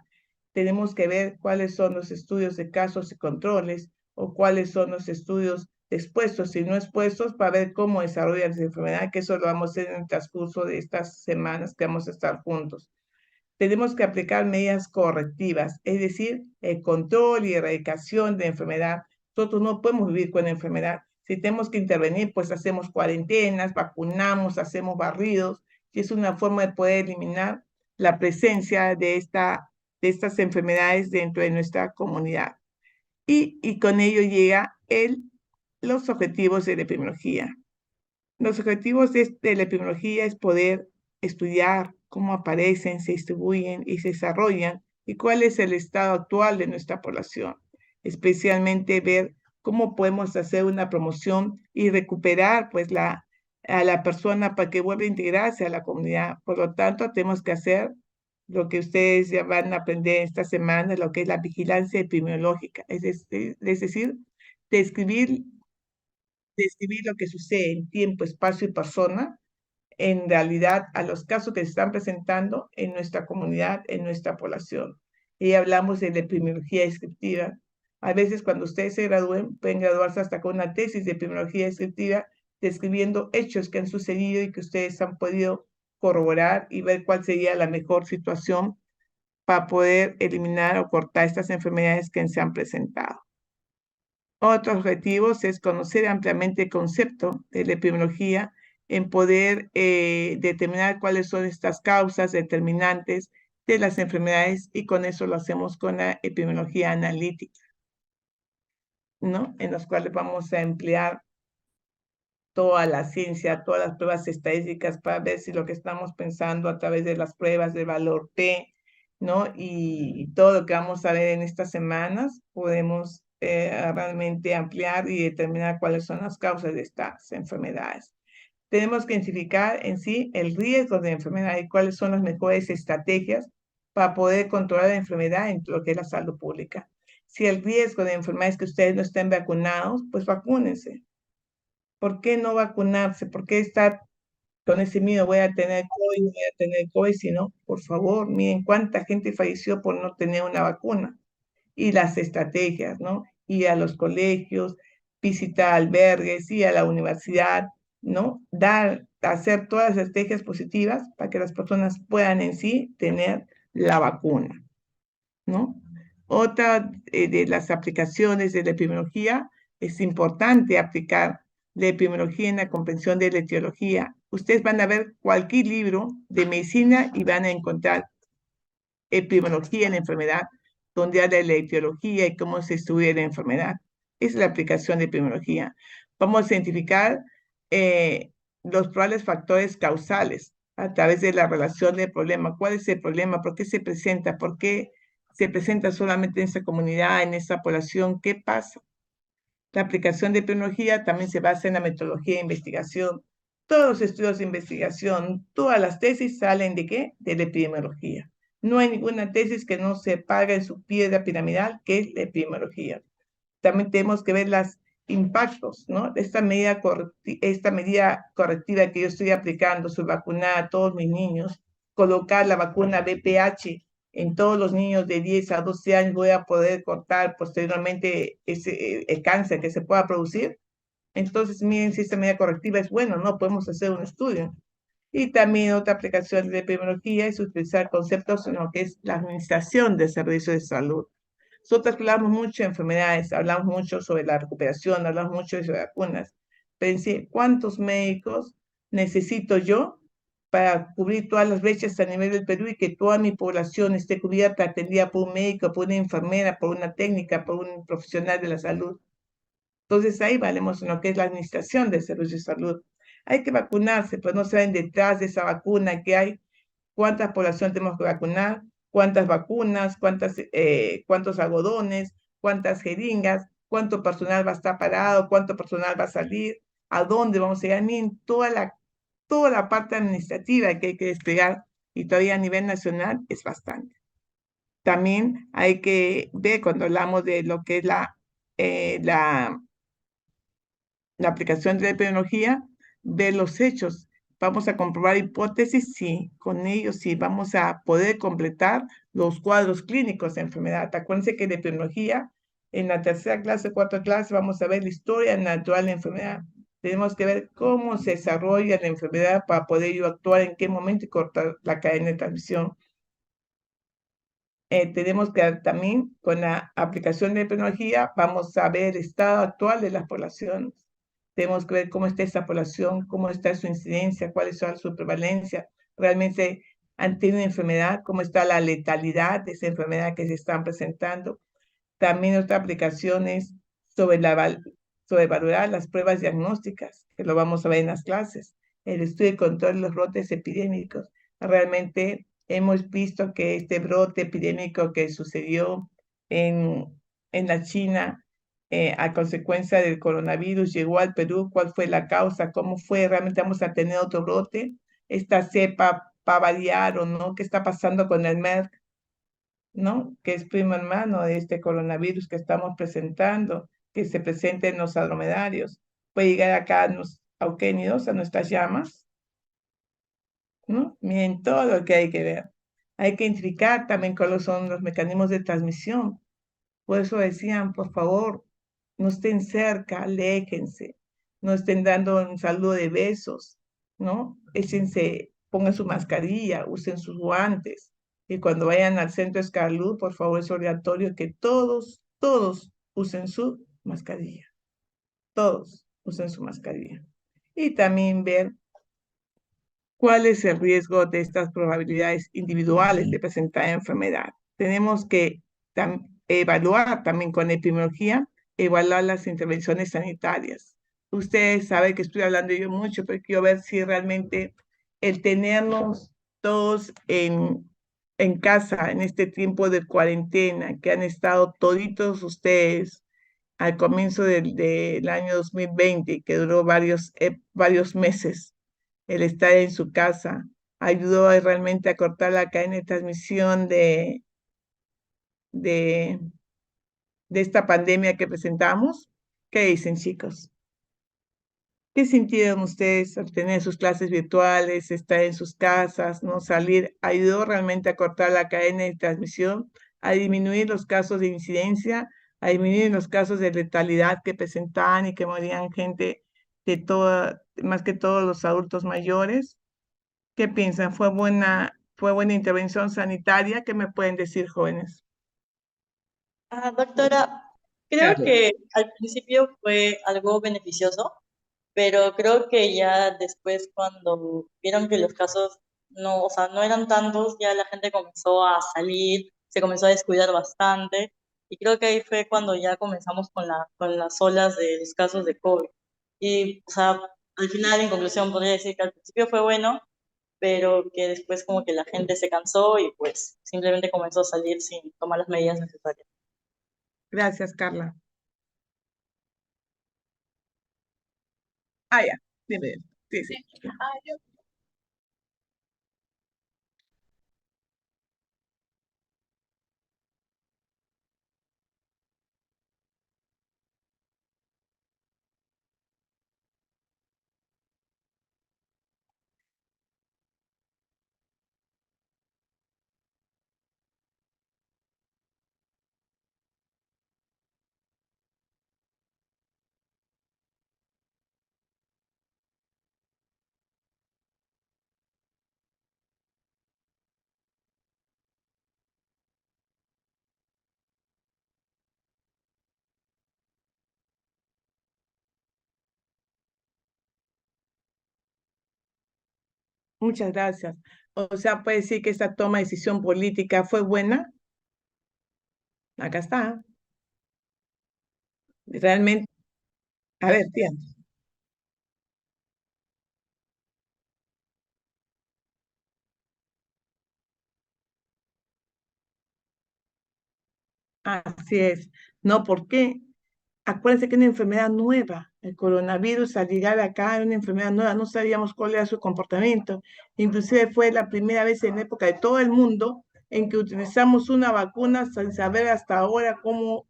Tenemos que ver cuáles son los estudios de casos y controles o cuáles son los estudios de expuestos y no expuestos para ver cómo desarrolla esa enfermedad, que eso lo vamos a hacer en el transcurso de estas semanas que vamos a estar juntos. Tenemos que aplicar medidas correctivas, es decir, el control y erradicación de enfermedad. Nosotros no podemos vivir con la enfermedad. Si tenemos que intervenir, pues hacemos cuarentenas, vacunamos, hacemos barridos, y es una forma de poder eliminar la presencia de estas enfermedades dentro de nuestra comunidad. y con ello llega los objetivos de la epidemiología. Los objetivos de la epidemiología es poder estudiar cómo aparecen, se distribuyen y se desarrollan y cuál es el estado actual de nuestra población, especialmente ver cómo podemos hacer una promoción y recuperar pues a la persona para que vuelva a integrarse a la comunidad. Por lo tanto, tenemos que hacer lo que ustedes ya van a aprender esta semana, lo que es la vigilancia epidemiológica, es decir, describir lo que sucede en tiempo, espacio y persona, en realidad a los casos que se están presentando en nuestra comunidad, en nuestra población. Y hablamos de la epidemiología descriptiva. A veces cuando ustedes se gradúen, pueden graduarse hasta con una tesis de epidemiología descriptiva, describiendo hechos que han sucedido y que ustedes han podido corroborar y ver cuál sería la mejor situación para poder eliminar o cortar estas enfermedades que se han presentado. Otros objetivos es conocer ampliamente el concepto de la epidemiología en poder determinar cuáles son estas causas determinantes de las enfermedades y con eso lo hacemos con la epidemiología analítica, ¿no? En los cuales vamos a emplear toda la ciencia, todas las pruebas estadísticas para ver si lo que estamos pensando a través de las pruebas de valor P, ¿no? Y todo lo que vamos a ver en estas semanas, podemos realmente ampliar y determinar cuáles son las causas de estas enfermedades. Tenemos que identificar en sí el riesgo de enfermedad y cuáles son las mejores estrategias para poder controlar la enfermedad en lo que es la salud pública. Si el riesgo de enfermedad es que ustedes no estén vacunados, pues vacúnense. ¿Por qué no vacunarse? ¿Por qué estar con ese miedo? Voy a tener COVID, voy a tener COVID, si no, por favor, miren cuánta gente falleció por no tener una vacuna. Y las estrategias, ¿no? Ir a los colegios, visitar albergues, ir a la universidad, ¿no? Hacer todas las estrategias positivas para que las personas puedan en sí tener la vacuna, ¿no? Otra de las aplicaciones de la epidemiología, es importante aplicar la epidemiología en la comprensión de la etiología. Ustedes van a ver cualquier libro de medicina y van a encontrar epidemiología en la enfermedad, donde habla de la etiología y cómo se estudia la enfermedad. Esa es la aplicación de epidemiología. Vamos a identificar los probables factores causales a través de la relación del problema. ¿Cuál es el problema? ¿Por qué se presenta? ¿Por qué se presenta solamente en esa comunidad, en esa población? ¿Qué pasa? La aplicación de epidemiología también se basa en la metodología de investigación. Todos los estudios de investigación, todas las tesis salen ¿de qué? De la epidemiología. No hay ninguna tesis que no se pague en su piedra piramidal, que es la epidemiología. También tenemos que ver los impactos, ¿no? Esta medida correctiva que yo estoy aplicando sobre vacunar a todos mis niños, colocar la vacuna BPH en todos los niños de 10 a 12 años, voy a poder cortar posteriormente el cáncer que se pueda producir. Entonces, miren si esta medida correctiva es buena, ¿no? Podemos hacer un estudio. Y también otra aplicación de epidemiología es utilizar conceptos en lo que es la administración de servicios de salud. Nosotros hablamos mucho de enfermedades, hablamos mucho sobre la recuperación, hablamos mucho de vacunas. Pensé, ¿cuántos médicos necesito yo para cubrir todas las brechas a nivel del Perú y que toda mi población esté cubierta, atendida por un médico, por una enfermera, por una técnica, por un profesional de la salud? Entonces ahí valemos en lo que es la administración de servicios de salud. Hay que vacunarse, pues no saben detrás de esa vacuna que hay, cuánta población tenemos que vacunar, cuántas vacunas, cuántos algodones, cuántas jeringas, cuánto personal va a estar parado, cuánto personal va a salir, a dónde vamos a llegar, miren, toda la parte administrativa que hay que desplegar y todavía a nivel nacional es bastante. También hay que ver cuando hablamos de lo que es la aplicación de la epidemiología, ver los hechos. Vamos a comprobar hipótesis, sí, con ellos sí, vamos a poder completar los cuadros clínicos de enfermedad. Acuérdense que de epidemiología, en la tercera clase, cuarta clase, vamos a ver la historia natural de la enfermedad. Tenemos que ver cómo se desarrolla la enfermedad para poder yo actuar en qué momento y cortar la cadena de transmisión. Tenemos que también, con la aplicación de epidemiología, vamos a ver el estado actual de las poblaciones. Tenemos que ver cómo está esta población, cómo está su incidencia, cuál es su prevalencia, realmente han tenido una enfermedad, cómo está la letalidad de esa enfermedad que se están presentando. También otra aplicación es sobrevalorar las pruebas diagnósticas, que lo vamos a ver en las clases. El estudio y control de los brotes epidémicos. Realmente hemos visto que este brote epidémico que sucedió en, en la China a consecuencia del coronavirus llegó al Perú. ¿Cuál fue la causa? ¿Cómo fue? ¿Realmente vamos a tener otro brote? ¿Esta cepa va a variar o no? ¿Qué está pasando con el MERS? ¿No? Que es primo hermano de este coronavirus que estamos presentando, que se presenta en los dromedarios. Puede llegar acá a los auquénidos, a nuestras llamas, ¿no? Miren todo lo que hay que ver. Hay que intricar también cuáles son los mecanismos de transmisión. Por eso decían, por favor, no estén cerca, aléjense, no estén dando un saludo de besos, ¿no? Échense, pongan su mascarilla, usen sus guantes. Y cuando vayan al centro Escalú, por favor, es obligatorio que todos usen su mascarilla. Todos usen su mascarilla. Y también ver cuál es el riesgo de estas probabilidades individuales de presentar enfermedad. Tenemos que evaluar también con epidemiología, evaluar las intervenciones sanitarias. Ustedes saben que estoy hablando yo mucho, pero quiero ver si realmente el tenernos todos en casa en este tiempo de cuarentena, que han estado toditos ustedes al comienzo del año 2020, que duró varios meses, el estar en su casa, ayudó realmente a cortar la cadena de transmisión de, de esta pandemia que presentamos. ¿Qué dicen, chicos? ¿Qué sintieron ustedes al tener sus clases virtuales, estar en sus casas, no salir? ¿Ayudó realmente a cortar la cadena de transmisión, a disminuir los casos de incidencia, a disminuir los casos de letalidad que presentaban y que morían gente de toda, más que todos los adultos mayores? ¿Qué piensan? Fue buena intervención sanitaria? ¿Qué me pueden decir, jóvenes?
Doctora, creo
Carlos.
que al principio fue algo beneficioso, pero creo que ya después cuando vieron que los casos no, o sea, no eran tantos, ya la gente comenzó a salir, se comenzó a descuidar bastante, y creo que ahí fue cuando ya comenzamos con las olas de los casos de COVID. Y, o sea, al final, en conclusión, podría decir que al principio fue bueno, pero que después como que la gente se cansó y pues simplemente comenzó a salir sin tomar las medidas necesarias.
Gracias, Carla. Ah, ya, dime. Sí, sí. Muchas gracias. O sea, puede decir que esta toma de decisión política fue buena. Acá está. Realmente, a ver, tía. Así es. No, ¿por qué? Acuérdense que es una enfermedad nueva. El coronavirus al llegar acá era una enfermedad nueva, no sabíamos cuál era su comportamiento. Inclusive fue la primera vez en época de todo el mundo en que utilizamos una vacuna sin saber hasta ahora cómo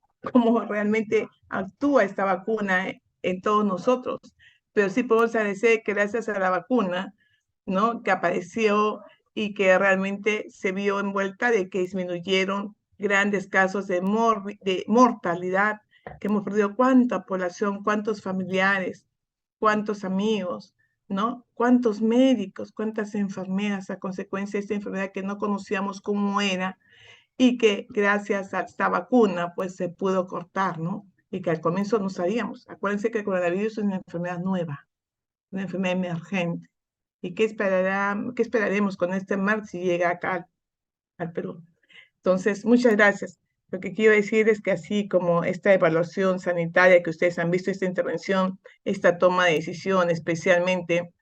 realmente actúa esta vacuna en todos nosotros. Pero sí podemos agradecer que gracias a la vacuna, ¿no? Que apareció y que realmente se vio envuelta de que disminuyeron grandes casos de mortalidad, que hemos perdido cuánta población, cuántos familiares, cuántos amigos, ¿no? Cuántos médicos, cuántas enfermeras a consecuencia de esta enfermedad que no conocíamos cómo era y que gracias a esta vacuna pues se pudo cortar, ¿no? Y que al comienzo no sabíamos. Acuérdense que el coronavirus es una enfermedad nueva, una enfermedad emergente. ¿Y qué esperaremos con este mar si llega acá al Perú? Entonces, muchas gracias. Lo que quiero decir es que así como esta evaluación sanitaria que ustedes han visto, esta intervención, esta toma de decisión, especialmente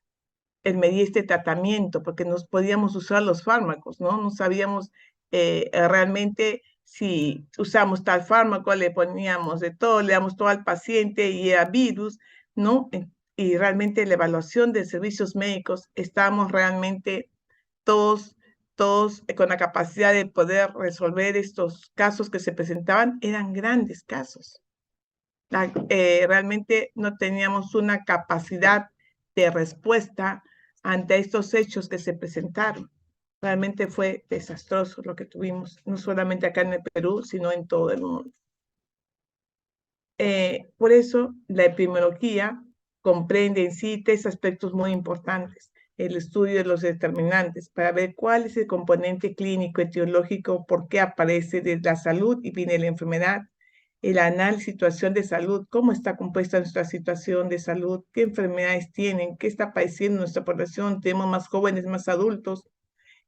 el medir este tratamiento, porque nos podíamos usar los fármacos, ¿no? No sabíamos realmente si usamos tal fármaco, le poníamos de todo, le damos todo al paciente y era virus, ¿no? Y realmente la evaluación de servicios médicos, estábamos realmente todos, todos con la capacidad de poder resolver estos casos que se presentaban, eran grandes casos. Realmente no teníamos una capacidad de respuesta ante estos hechos que se presentaron. Realmente fue desastroso lo que tuvimos, no solamente acá en el Perú, sino en todo el mundo. Por eso, la epidemiología comprende en sí tres aspectos muy importantes. El estudio de los determinantes, para ver cuál es el componente clínico, etiológico, por qué aparece desde la salud y viene la enfermedad. El análisis, situación de salud, cómo está compuesta nuestra situación de salud, qué enfermedades tienen, qué está padeciendo nuestra población, tenemos más jóvenes, más adultos,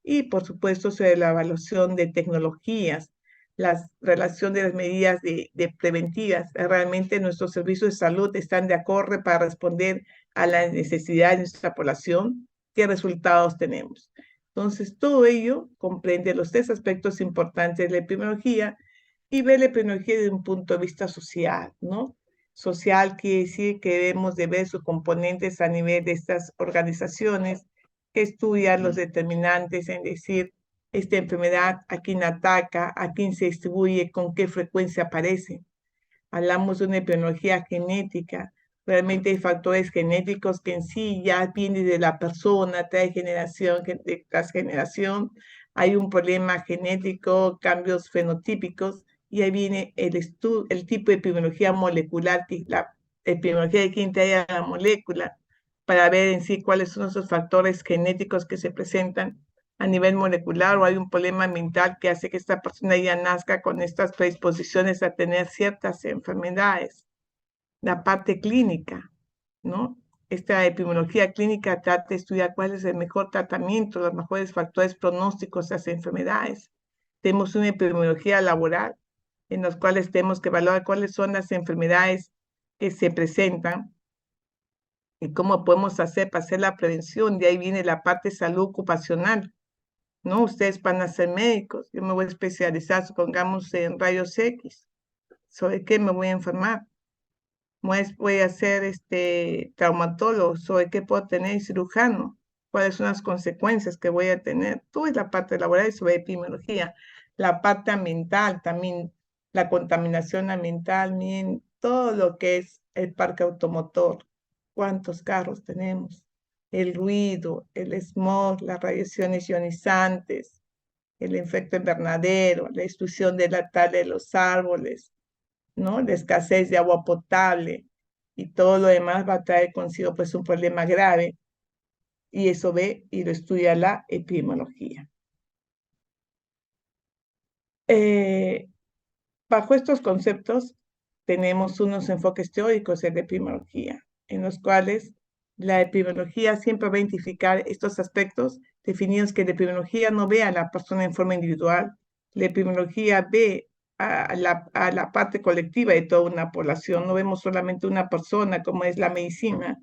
y por supuesto sobre la evaluación de tecnologías, la relación de las medidas de preventivas. Realmente nuestros servicios de salud están de acuerdo para responder a las necesidades de nuestra población, qué resultados tenemos. Entonces, todo ello comprende los tres aspectos importantes de la epidemiología y ve la epidemiología desde un punto de vista social, ¿no? Social quiere decir que debemos de ver sus componentes a nivel de estas organizaciones, que estudian los determinantes, es decir, esta enfermedad, a quién ataca, a quién se distribuye, con qué frecuencia aparece. Hablamos de una epidemiología genética. Realmente hay factores genéticos que en sí ya vienen de la persona, trae generación tras generación. Hay un problema genético, cambios fenotípicos, y ahí viene el tipo de epidemiología molecular, la epidemiología de quién trae a la molécula, para ver en sí cuáles son esos factores genéticos que se presentan a nivel molecular, o hay un problema mental que hace que esta persona ya nazca con estas predisposiciones a tener ciertas enfermedades. La parte clínica, ¿no? Esta epidemiología clínica trata de estudiar cuál es el mejor tratamiento, los mejores factores pronósticos de las enfermedades. Tenemos una epidemiología laboral en los cuales tenemos que evaluar cuáles son las enfermedades que se presentan y cómo podemos hacer para hacer la prevención. De ahí viene la parte de salud ocupacional, ¿no? Ustedes van a ser médicos, yo me voy a especializar, supongamos, en rayos X. ¿Sobre qué me voy a enfermar? Voy a ser traumatólogo, ¿sobre qué puedo tener cirujano? ¿Cuáles son las consecuencias que voy a tener? Toda es la parte laboral y sobre epidemiología. La parte ambiental también, la contaminación ambiental, miren, todo lo que es el parque automotor, cuántos carros tenemos, el ruido, el smog, las radiaciones ionizantes, el efecto invernadero, la destrucción de la tala de los árboles, ¿no? La escasez de agua potable y todo lo demás va a traer consigo pues un problema grave, y eso ve y lo estudia la epidemiología. Bajo estos conceptos tenemos unos enfoques teóricos en la epidemiología, en los cuales la epidemiología siempre va a identificar estos aspectos definidos, que la epidemiología no ve a la persona en forma individual, la epidemiología ve a la parte colectiva de toda una población, no vemos solamente una persona como es la medicina,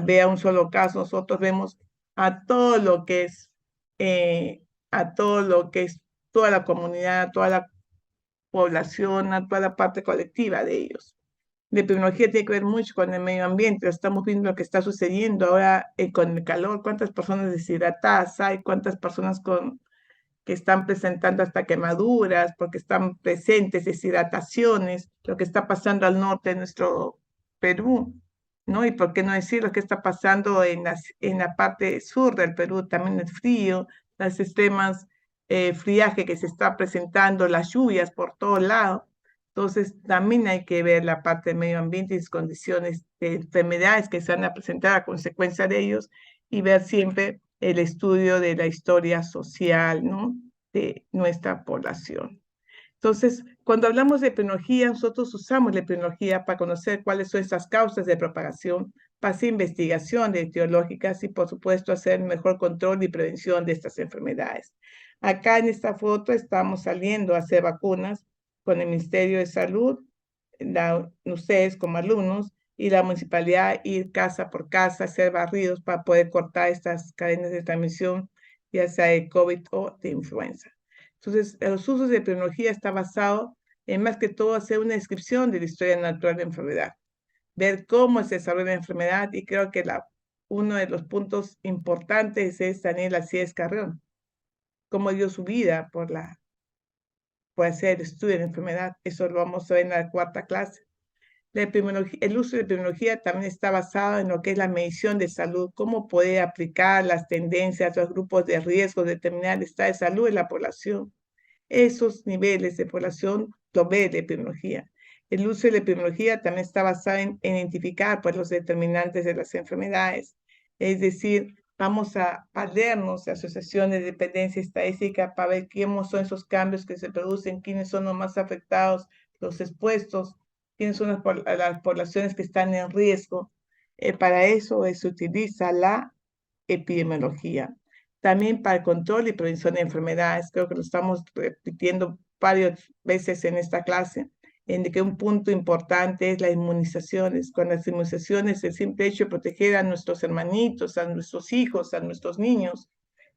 ve a un solo caso, nosotros vemos a todo lo que es, a todo lo que es toda la comunidad, a toda la población, a toda la parte colectiva de ellos. La epidemiología tiene que ver mucho con el medio ambiente, estamos viendo lo que está sucediendo ahora con el calor, cuántas personas deshidratadas hay, cuántas personas que están presentando hasta quemaduras, porque están presentes deshidrataciones, lo que está pasando al norte de nuestro Perú, ¿no? Y por qué no decir lo que está pasando en la parte sur del Perú, también el frío, las extremas friaje que se está presentando, las lluvias por todo lado. Entonces, también hay que ver la parte del medio ambiente y sus condiciones de enfermedades que se van a presentar a consecuencia de ellos, y ver siempre el estudio de la historia social, ¿no? De nuestra población. Entonces, cuando hablamos de epidemiología, nosotros usamos la epidemiología para conocer cuáles son estas causas de propagación, para hacer investigaciones etiológicas y, por supuesto, hacer mejor control y prevención de estas enfermedades. Acá en esta foto estamos saliendo a hacer vacunas con el Ministerio de Salud, ustedes como alumnos y la municipalidad ir casa por casa, hacer barridos para poder cortar estas cadenas de transmisión, ya sea de COVID o de influenza. Entonces, los usos de epidemiología está basado en más que todo hacer una descripción de la historia natural de la enfermedad, ver cómo se desarrolla la enfermedad, y creo que uno de los puntos importantes es Daniel Alcides Carrión, cómo dio su vida por hacer el estudio de la enfermedad. Eso lo vamos a ver en la cuarta clase. El uso de la epidemiología también está basado en lo que es la medición de salud, cómo poder aplicar las tendencias, los grupos de riesgo, determinar el estado de salud de la población. Esos niveles de población lo ve la epidemiología. El uso de la epidemiología también está basado en identificar pues, los determinantes de las enfermedades. Es decir, vamos a valernos de asociaciones de dependencia estadística para ver quiénes son esos cambios que se producen, quiénes son los más afectados, los expuestos, quiénes son las poblaciones que están en riesgo. Para eso se utiliza la epidemiología. También para el control y prevención de enfermedades, creo que lo estamos repitiendo varias veces en esta clase, en que un punto importante es las inmunizaciones. Con las inmunizaciones, el simple hecho de proteger a nuestros hermanitos, a nuestros hijos, a nuestros niños,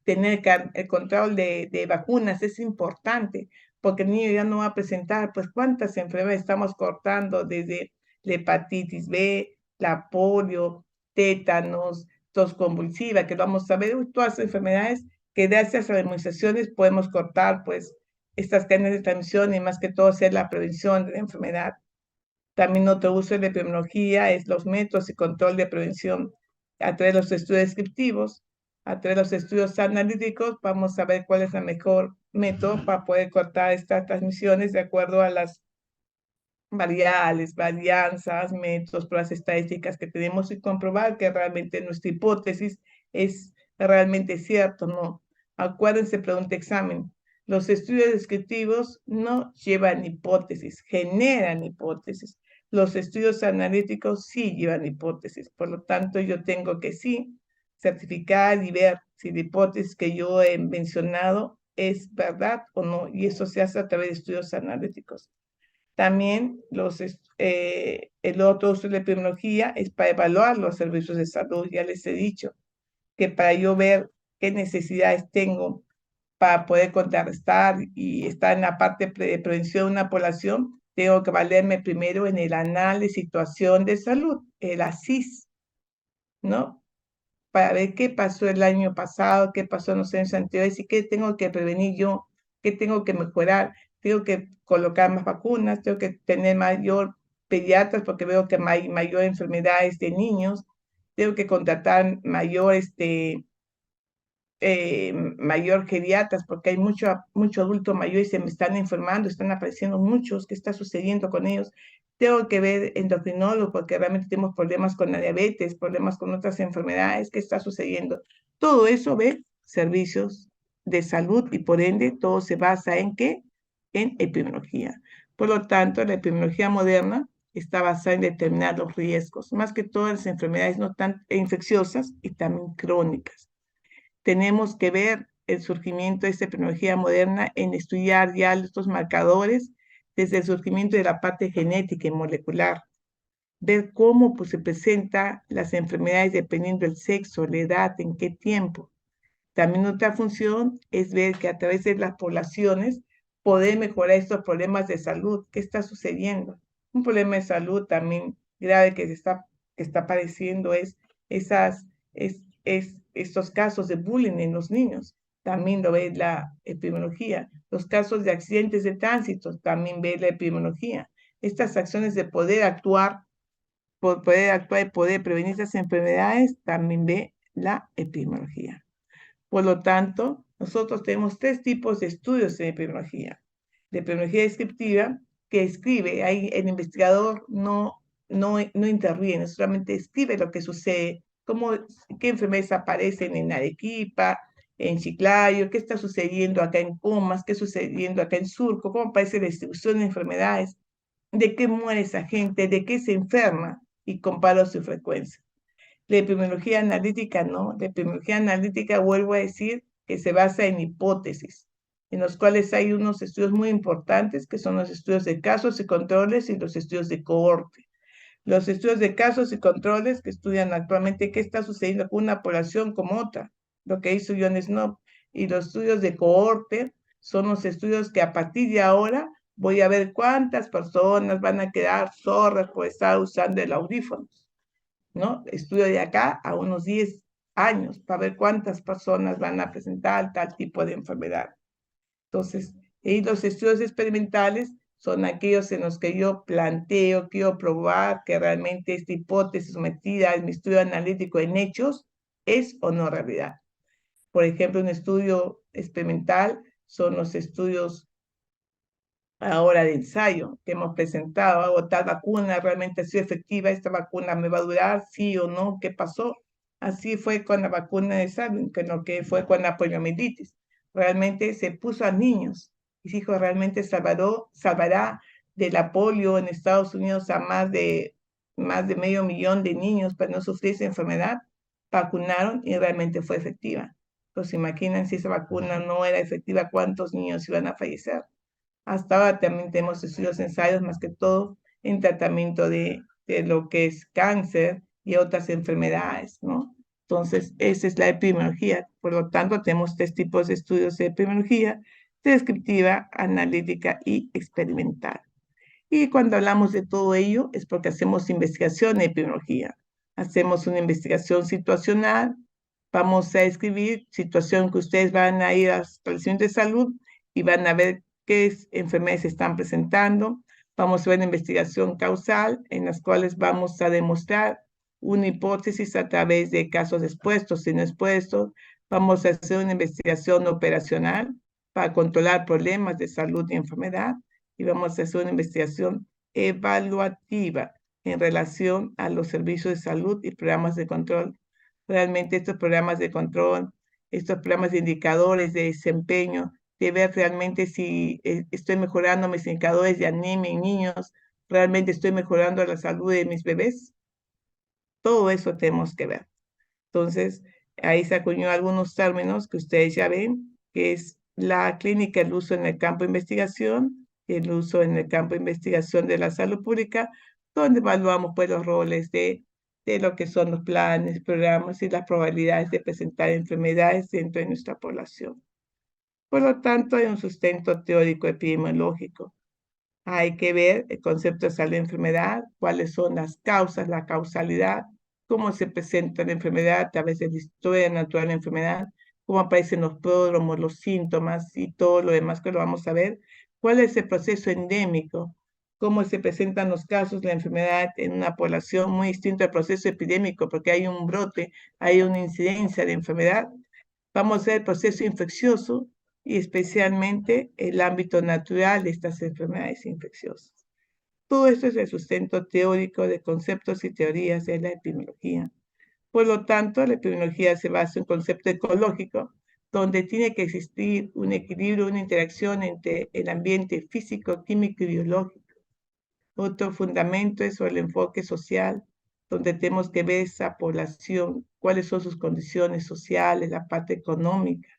tener el control de vacunas es importante, porque el niño ya no va a presentar, pues, cuántas enfermedades estamos cortando, desde la hepatitis B, la polio, tétanos, tos convulsiva, que vamos a ver, todas las enfermedades que gracias a las inmunizaciones podemos cortar, pues, estas cadenas de transmisión, y más que todo hacer la prevención de la enfermedad. También otro uso de la epidemiología es los métodos y control de prevención a través de los estudios descriptivos, a través de los estudios analíticos. Vamos a ver cuál es el mejor método para poder cortar estas transmisiones de acuerdo a las variables, varianzas, métodos, pruebas estadísticas que tenemos, y comprobar que realmente nuestra hipótesis es realmente cierto, ¿no? Acuérdense, pregunta examen. Los estudios descriptivos no llevan hipótesis, generan hipótesis. Los estudios analíticos sí llevan hipótesis. Por lo tanto, yo tengo que sí certificar y ver si la hipótesis que yo he mencionado es verdad o no, y eso se hace a través de estudios analíticos. También el otro uso de la epidemiología es para evaluar los servicios de salud. Ya les he dicho que para yo ver qué necesidades tengo para poder contrarrestar y estar en la parte de prevención de una población, tengo que valerme primero en el análisis de situación de salud, el ASIS, ¿no? Para ver qué pasó el año pasado, qué pasó en los años anteriores y qué tengo que prevenir yo, qué tengo que mejorar. Tengo que colocar más vacunas, tengo que tener mayor pediatras porque veo que hay mayor enfermedades de niños, tengo que contratar mayor geriatras porque hay mucho adulto mayor y se me están enfermando, están apareciendo muchos. ¿Qué está sucediendo con ellos? Tengo que ver endocrinólogos porque realmente tenemos problemas con la diabetes, problemas con otras enfermedades. ¿Qué está sucediendo? Todo eso ve servicios de salud, y por ende todo se basa en ¿qué? En epidemiología. Por lo tanto, la epidemiología moderna está basada en determinar los riesgos, más que todas las enfermedades no tan infecciosas y también crónicas. Tenemos que ver el surgimiento de esta epidemiología moderna en estudiar ya estos marcadores desde el surgimiento de la parte genética y molecular, ver cómo pues, se presentan las enfermedades dependiendo del sexo, la edad, en qué tiempo. También otra función es ver que a través de las poblaciones poder mejorar estos problemas de salud. ¿Qué está sucediendo? Un problema de salud también grave que está apareciendo es estos casos de bullying en los niños. También lo ve la epidemiología. Los casos de accidentes de tránsito también ve la epidemiología. Estas acciones de poder actuar y poder prevenir estas enfermedades también ve la epidemiología. Por lo tanto, nosotros tenemos 3 tipos de estudios en epidemiología. La epidemiología descriptiva, que escribe, ahí el investigador no interviene, solamente escribe lo que sucede, qué enfermedades aparecen en Arequipa, en Chiclayo, qué está sucediendo acá en Pumas, qué está sucediendo acá en Surco, cómo aparece la distribución de enfermedades, de qué muere esa gente, de qué se enferma, y compara su frecuencia. La epidemiología analítica no. La epidemiología analítica, vuelvo a decir, que se basa en hipótesis. en los cuales hay unos estudios muy importantes, que son los estudios de casos y controles y los estudios de cohorte. Los estudios de casos y controles que estudian actualmente qué está sucediendo con una población como otra, lo que hizo John Snow. Y los estudios de cohorte son los estudios que a partir de ahora voy a ver cuántas personas van a quedar sordas por estar usando el audífono, ¿no? Estudio de acá a unos 10 años para ver cuántas personas van a presentar tal tipo de enfermedad. Entonces, y los estudios experimentales son aquellos en los que yo planteo, quiero probar que realmente esta hipótesis sometida en mi estudio analítico en hechos es o no realidad. Por ejemplo, un estudio experimental son los estudios ahora de ensayo que hemos presentado. ¿Hago tal vacuna realmente ha sido efectiva? ¿Esta vacuna me va a durar? ¿Sí o no? ¿Qué pasó? Así fue con la vacuna de Sabin, que lo que fue con la poliomielitis. Realmente se puso a niños y se dijo, realmente salvará de la polio en Estados Unidos a más de 500,000 de niños para no sufrir esa enfermedad. Vacunaron y realmente fue efectiva. Pues imaginen si esa vacuna no era efectiva, ¿cuántos niños iban a fallecer? Hasta ahora también tenemos estudios ensayos, más que todo en tratamiento de lo que es cáncer y otras enfermedades, ¿no? Entonces, esa es la epidemiología. Por lo tanto, tenemos tres tipos de estudios de epidemiología: descriptiva, analítica y experimental. Y cuando hablamos de todo ello es porque hacemos investigación en epidemiología. Hacemos una investigación situacional, vamos a escribir situación que ustedes van a ir a establecimientos de salud y van a ver qué enfermedades se están presentando. Vamos a ver una investigación causal en las cuales vamos a demostrar una hipótesis a través de casos expuestos y no expuestos. Vamos a hacer una investigación operacional para controlar problemas de salud y enfermedad y vamos a hacer una investigación evaluativa en relación a los servicios de salud y programas de control. Realmente estos programas de control, estos programas de indicadores de desempeño, de ver realmente si estoy mejorando mis indicadores de anemia en niños, realmente estoy mejorando la salud de mis bebés. Todo eso tenemos que ver. Entonces, ahí se acuñó algunos términos que ustedes ya ven, que es la clínica, el uso en el campo de investigación, el uso en el campo de investigación de la salud pública, donde evaluamos pues los roles de lo que son los planes, programas y las probabilidades de presentar enfermedades dentro de nuestra población. Por lo tanto, hay un sustento teórico epidemiológico. Hay que ver el concepto de salud y enfermedad, cuáles son las causas, la causalidad, cómo se presenta la enfermedad a través de la historia natural de la enfermedad, cómo aparecen los pródromos, los síntomas y todo lo demás que lo vamos a ver, cuál es el proceso endémico, cómo se presentan los casos de la enfermedad en una población muy distinto al proceso epidémico, porque hay un brote, hay una incidencia de enfermedad. Vamos a ver el proceso infeccioso y especialmente el ámbito natural de estas enfermedades infecciosas. Todo esto es el sustento teórico de conceptos y teorías de la epidemiología. Por lo tanto, la epidemiología se basa en un concepto ecológico, donde tiene que existir un equilibrio, una interacción entre el ambiente físico, químico y biológico. Otro fundamento es el enfoque social, donde tenemos que ver esa población, cuáles son sus condiciones sociales, la parte económica.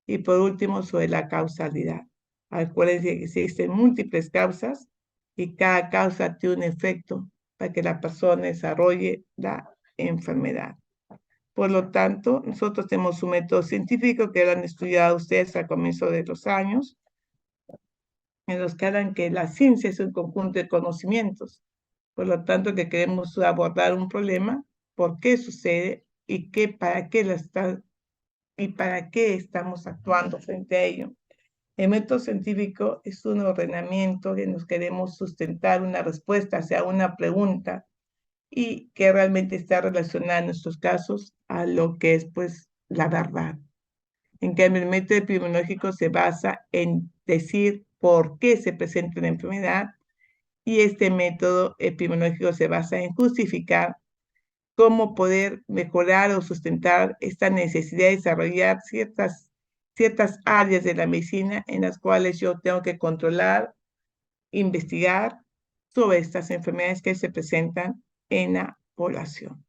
Y por último, sobre la causalidad. Acuérdense que existen múltiples causas y cada causa tiene un efecto para que la persona desarrolle la enfermedad. Por lo tanto, nosotros tenemos un método científico que lo han estudiado ustedes al comienzo de los años, en los que hablan que la ciencia es un conjunto de conocimientos. Por lo tanto, que queremos abordar un problema, por qué sucede y para qué estamos actuando frente a ello. El método científico es un ordenamiento que nos queremos sustentar una respuesta hacia una pregunta y que realmente está relacionada en nuestros casos a lo que es pues la verdad. En cambio, el método epidemiológico se basa en decir por qué se presenta una enfermedad y este método epidemiológico se basa en justificar cómo poder mejorar o sustentar esta necesidad de desarrollar ciertas áreas de la medicina en las cuales yo tengo que controlar, investigar sobre estas enfermedades que se presentan en la población.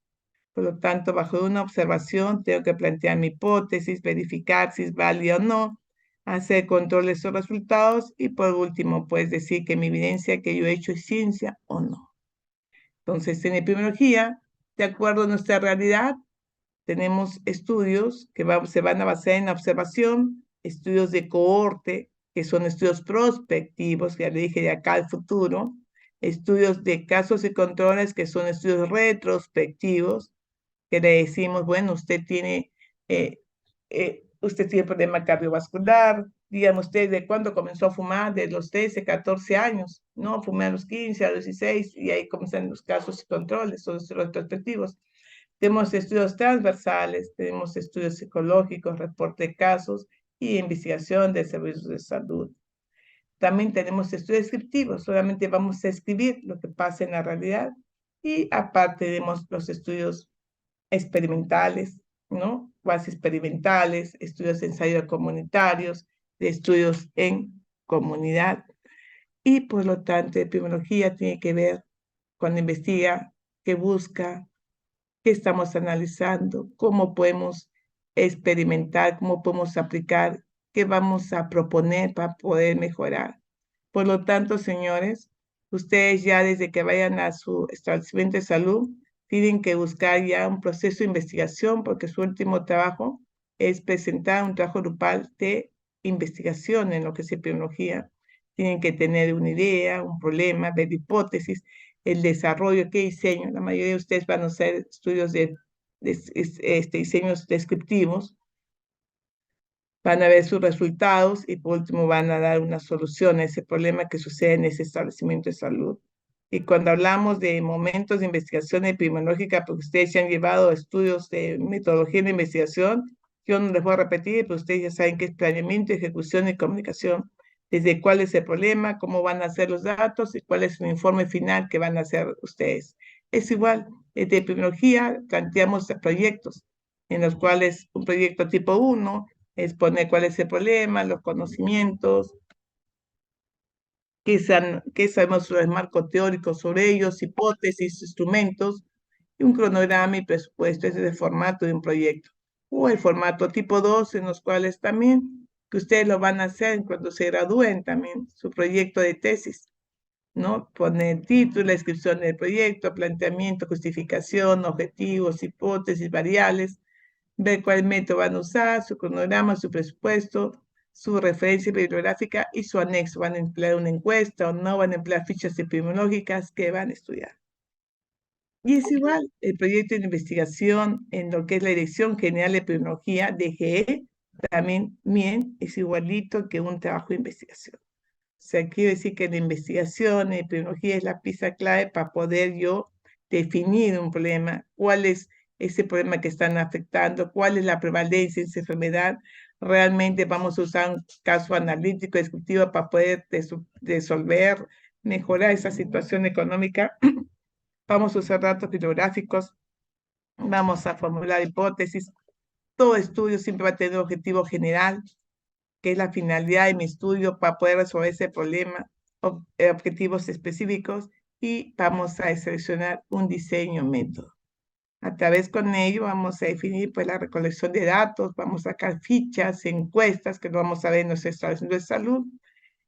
Por lo tanto, bajo una observación, tengo que plantear mi hipótesis, verificar si es válida o no, hacer control de esos resultados y por último, pues decir que mi evidencia que yo he hecho es ciencia o no. Entonces, en epidemiología, de acuerdo a nuestra realidad, tenemos estudios que se van a basar en la observación, estudios de cohorte, que son estudios prospectivos, que ya le dije de acá al futuro, estudios de casos y controles, que son estudios retrospectivos, que le decimos, bueno, usted tiene problema cardiovascular, dígame usted de cuándo comenzó a fumar, de los 13, 14 años, ¿no? Fumé a los 15, a los 16, y ahí comienzan los casos y controles, son estudios retrospectivos. Tenemos estudios transversales, tenemos estudios psicológicos, reporte de casos y investigación de servicios de salud. También tenemos estudios descriptivos, solamente vamos a escribir lo que pasa en la realidad. Y aparte tenemos los estudios experimentales, ¿no? Cuasi experimentales, estudios de ensayo comunitarios, de estudios en comunidad. Y por lo tanto, epidemiología tiene que ver cuando investiga, qué busca, qué estamos analizando, cómo podemos experimentar, cómo podemos aplicar, qué vamos a proponer para poder mejorar. Por lo tanto, señores, ustedes ya desde que vayan a su establecimiento de salud, tienen que buscar ya un proceso de investigación porque su último trabajo es presentar un trabajo grupal de investigación en lo que es epidemiología. Tienen que tener una idea, un problema, ver hipótesis, el desarrollo, qué diseño. La mayoría de ustedes van a hacer estudios de diseños descriptivos, van a ver sus resultados y por último van a dar una solución a ese problema que sucede en ese establecimiento de salud. Y cuando hablamos de momentos de investigación epidemiológica, porque ustedes se han llevado estudios de metodología de investigación, yo no les voy a repetir, pero ustedes ya saben que es planeamiento, ejecución y comunicación. Desde cuál es el problema, cómo van a ser los datos y cuál es el informe final que van a hacer ustedes. Es igual, de epidemiología planteamos proyectos en los cuales un proyecto tipo 1 exponer cuál es el problema, los conocimientos, qué sabemos sobre el marco teórico sobre ellos, hipótesis, instrumentos, y un cronograma y presupuesto. Ese es el formato de un proyecto. O el formato tipo 2, en los cuales también, que ustedes lo van a hacer cuando se gradúen también, su proyecto de tesis, ¿no? Poner el título, la descripción del proyecto, planteamiento, justificación, objetivos, hipótesis, variables, ver cuál método van a usar, su cronograma, su presupuesto, su referencia bibliográfica y su anexo. ¿Van a emplear una encuesta o no? ¿Van a emplear fichas epidemiológicas? ¿Qué van a estudiar? Y es igual, el proyecto de investigación en lo que es la Dirección General de Epidemiología, DGE, también bien, es igualito que un trabajo de investigación. O sea, quiero decir que la investigación en epidemiología es la pieza clave para poder yo definir un problema, cuál es ese problema que están afectando, cuál es la prevalencia de esa enfermedad. Realmente vamos a usar un caso analítico descriptivo para poder resolver, mejorar esa situación económica. Vamos a usar datos bibliográficos, vamos a formular hipótesis. Todo estudio siempre va a tener un objetivo general, que es la finalidad de mi estudio para poder resolver ese problema, objetivos específicos, y vamos a seleccionar un diseño método. A través con ello vamos a definir pues la recolección de datos, vamos a sacar fichas, encuestas que lo vamos a ver en nuestro establecimiento de salud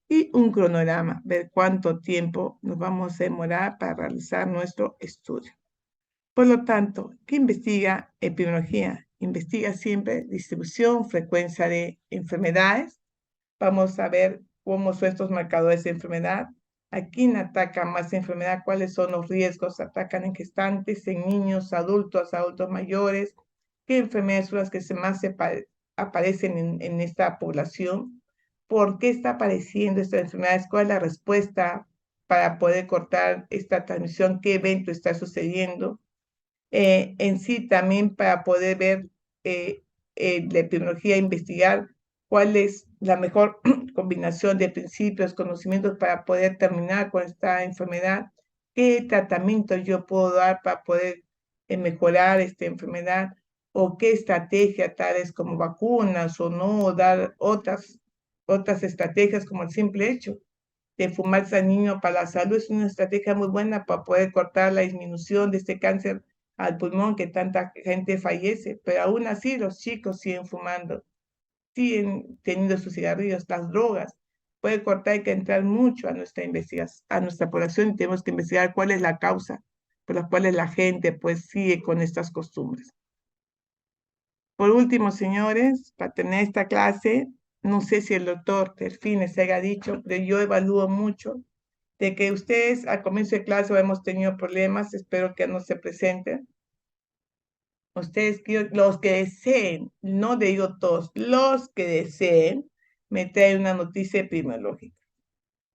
y un cronograma, ver cuánto tiempo nos vamos a demorar para realizar nuestro estudio. Por lo tanto, ¿qué investiga epidemiología? Investiga siempre distribución, frecuencia de enfermedades. Vamos a ver cómo son estos marcadores de enfermedad. ¿A quién ataca más enfermedad? ¿Cuáles son los riesgos? ¿Atacan en gestantes, en niños, adultos mayores? ¿Qué enfermedades son las que más aparecen en esta población? ¿Por qué está apareciendo estas enfermedades? ¿Cuál es la respuesta para poder cortar esta transmisión? ¿Qué evento está sucediendo? En sí también para poder ver la epidemiología, investigar cuál es la mejor combinación de principios, conocimientos para poder terminar con esta enfermedad, qué tratamiento yo puedo dar para poder mejorar esta enfermedad, o qué estrategia, tales como vacunas o no, dar otras estrategias como el simple hecho de fumarse al niño para la salud es una estrategia muy buena para poder cortar la disminución de este cáncer al pulmón que tanta gente fallece, pero aún así los chicos siguen fumando, siguen teniendo sus cigarrillos, las drogas. Puede cortar, hay que entrar mucho a nuestra investigación, a nuestra población, y tenemos que investigar cuál es la causa por la cual la gente pues sigue con estas costumbres. Por último, señores, para tener esta clase, no sé si el doctor Delfines se haya dicho, pero yo evalúo mucho de que ustedes al comienzo de clase hemos tenido problemas, espero que no se presenten. Ustedes, los que deseen, no digo todos, los que deseen, me traen una noticia epidemiológica.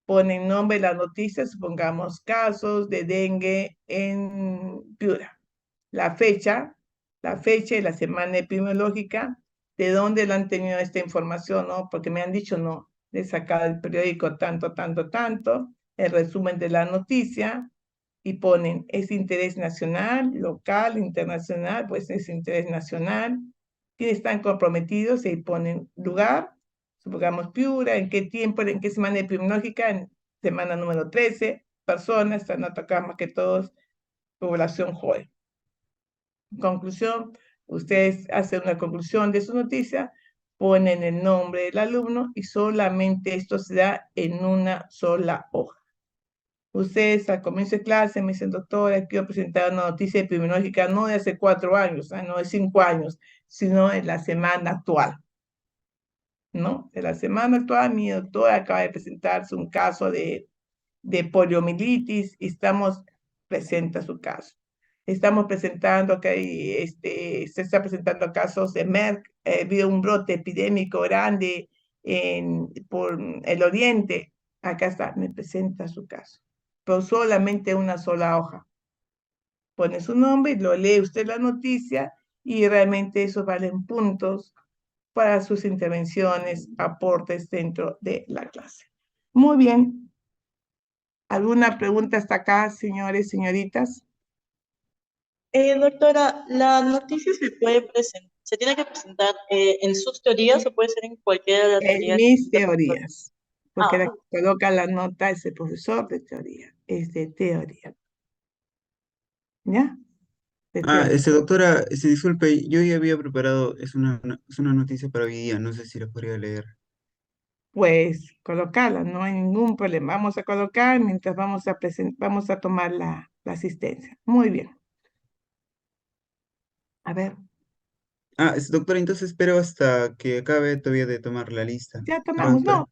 Ponen nombre de la noticia, supongamos casos de dengue en Piura. La fecha de la semana epidemiológica, de dónde lo han tenido esta información, ¿no? Porque me han dicho, no, he sacado el periódico tanto, tanto, tanto, el resumen de la noticia, y ponen, es interés nacional, local, internacional, pues es interés nacional, quienes están comprometidos, y ponen lugar, supongamos Piura, en qué tiempo, en qué semana epidemiológica, en semana número 13, personas, están atacadas más que todos, población joven. Conclusión, ustedes hacen una conclusión de su noticia, ponen el nombre del alumno y solamente esto se da en una sola hoja. Ustedes al comienzo de clase me dicen, doctora, quiero presentar una noticia epidemiológica no de hace 4 años, no de 5 años, sino en la semana actual. ¿No? En la semana actual, mi doctora acaba de presentarse un caso de poliomielitis y presenta su caso. Estamos presentando que se está presentando casos de Merck, habido un brote epidémico grande por el oriente. Acá está, me presenta su caso. Pero solamente una sola hoja. Pone su nombre, lo lee usted la noticia y realmente eso valen puntos para sus intervenciones, aportes dentro de la clase. Muy bien. ¿Alguna pregunta hasta acá, señores, señoritas?
Doctora, ¿la noticia se tiene que presentar en sus teorías o puede ser en cualquiera de las
En
teorías?
mis teorías, porque la
Ah,
que coloca la nota es el profesor de teoría, es de teoría. ¿Ya? De teoría.
Doctora, disculpe, yo ya había preparado, es una noticia para hoy día, no sé si la podría leer.
Pues colocarla, no hay ningún problema. Vamos a colocar mientras vamos a tomar la asistencia. Muy bien. A ver,
Doctora, entonces espero hasta que acabe todavía de tomar la lista.
ya
¿Verdad,
tomamos.
doctora?
No,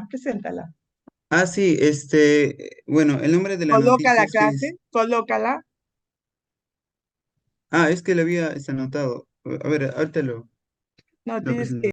preséntala.
Sí, bueno, el nombre de la
Coloca
noticia
la
es que es,
clase, colócala.
es que la había anotado. A ver, ahorita
No,
lo
tienes
presento.
que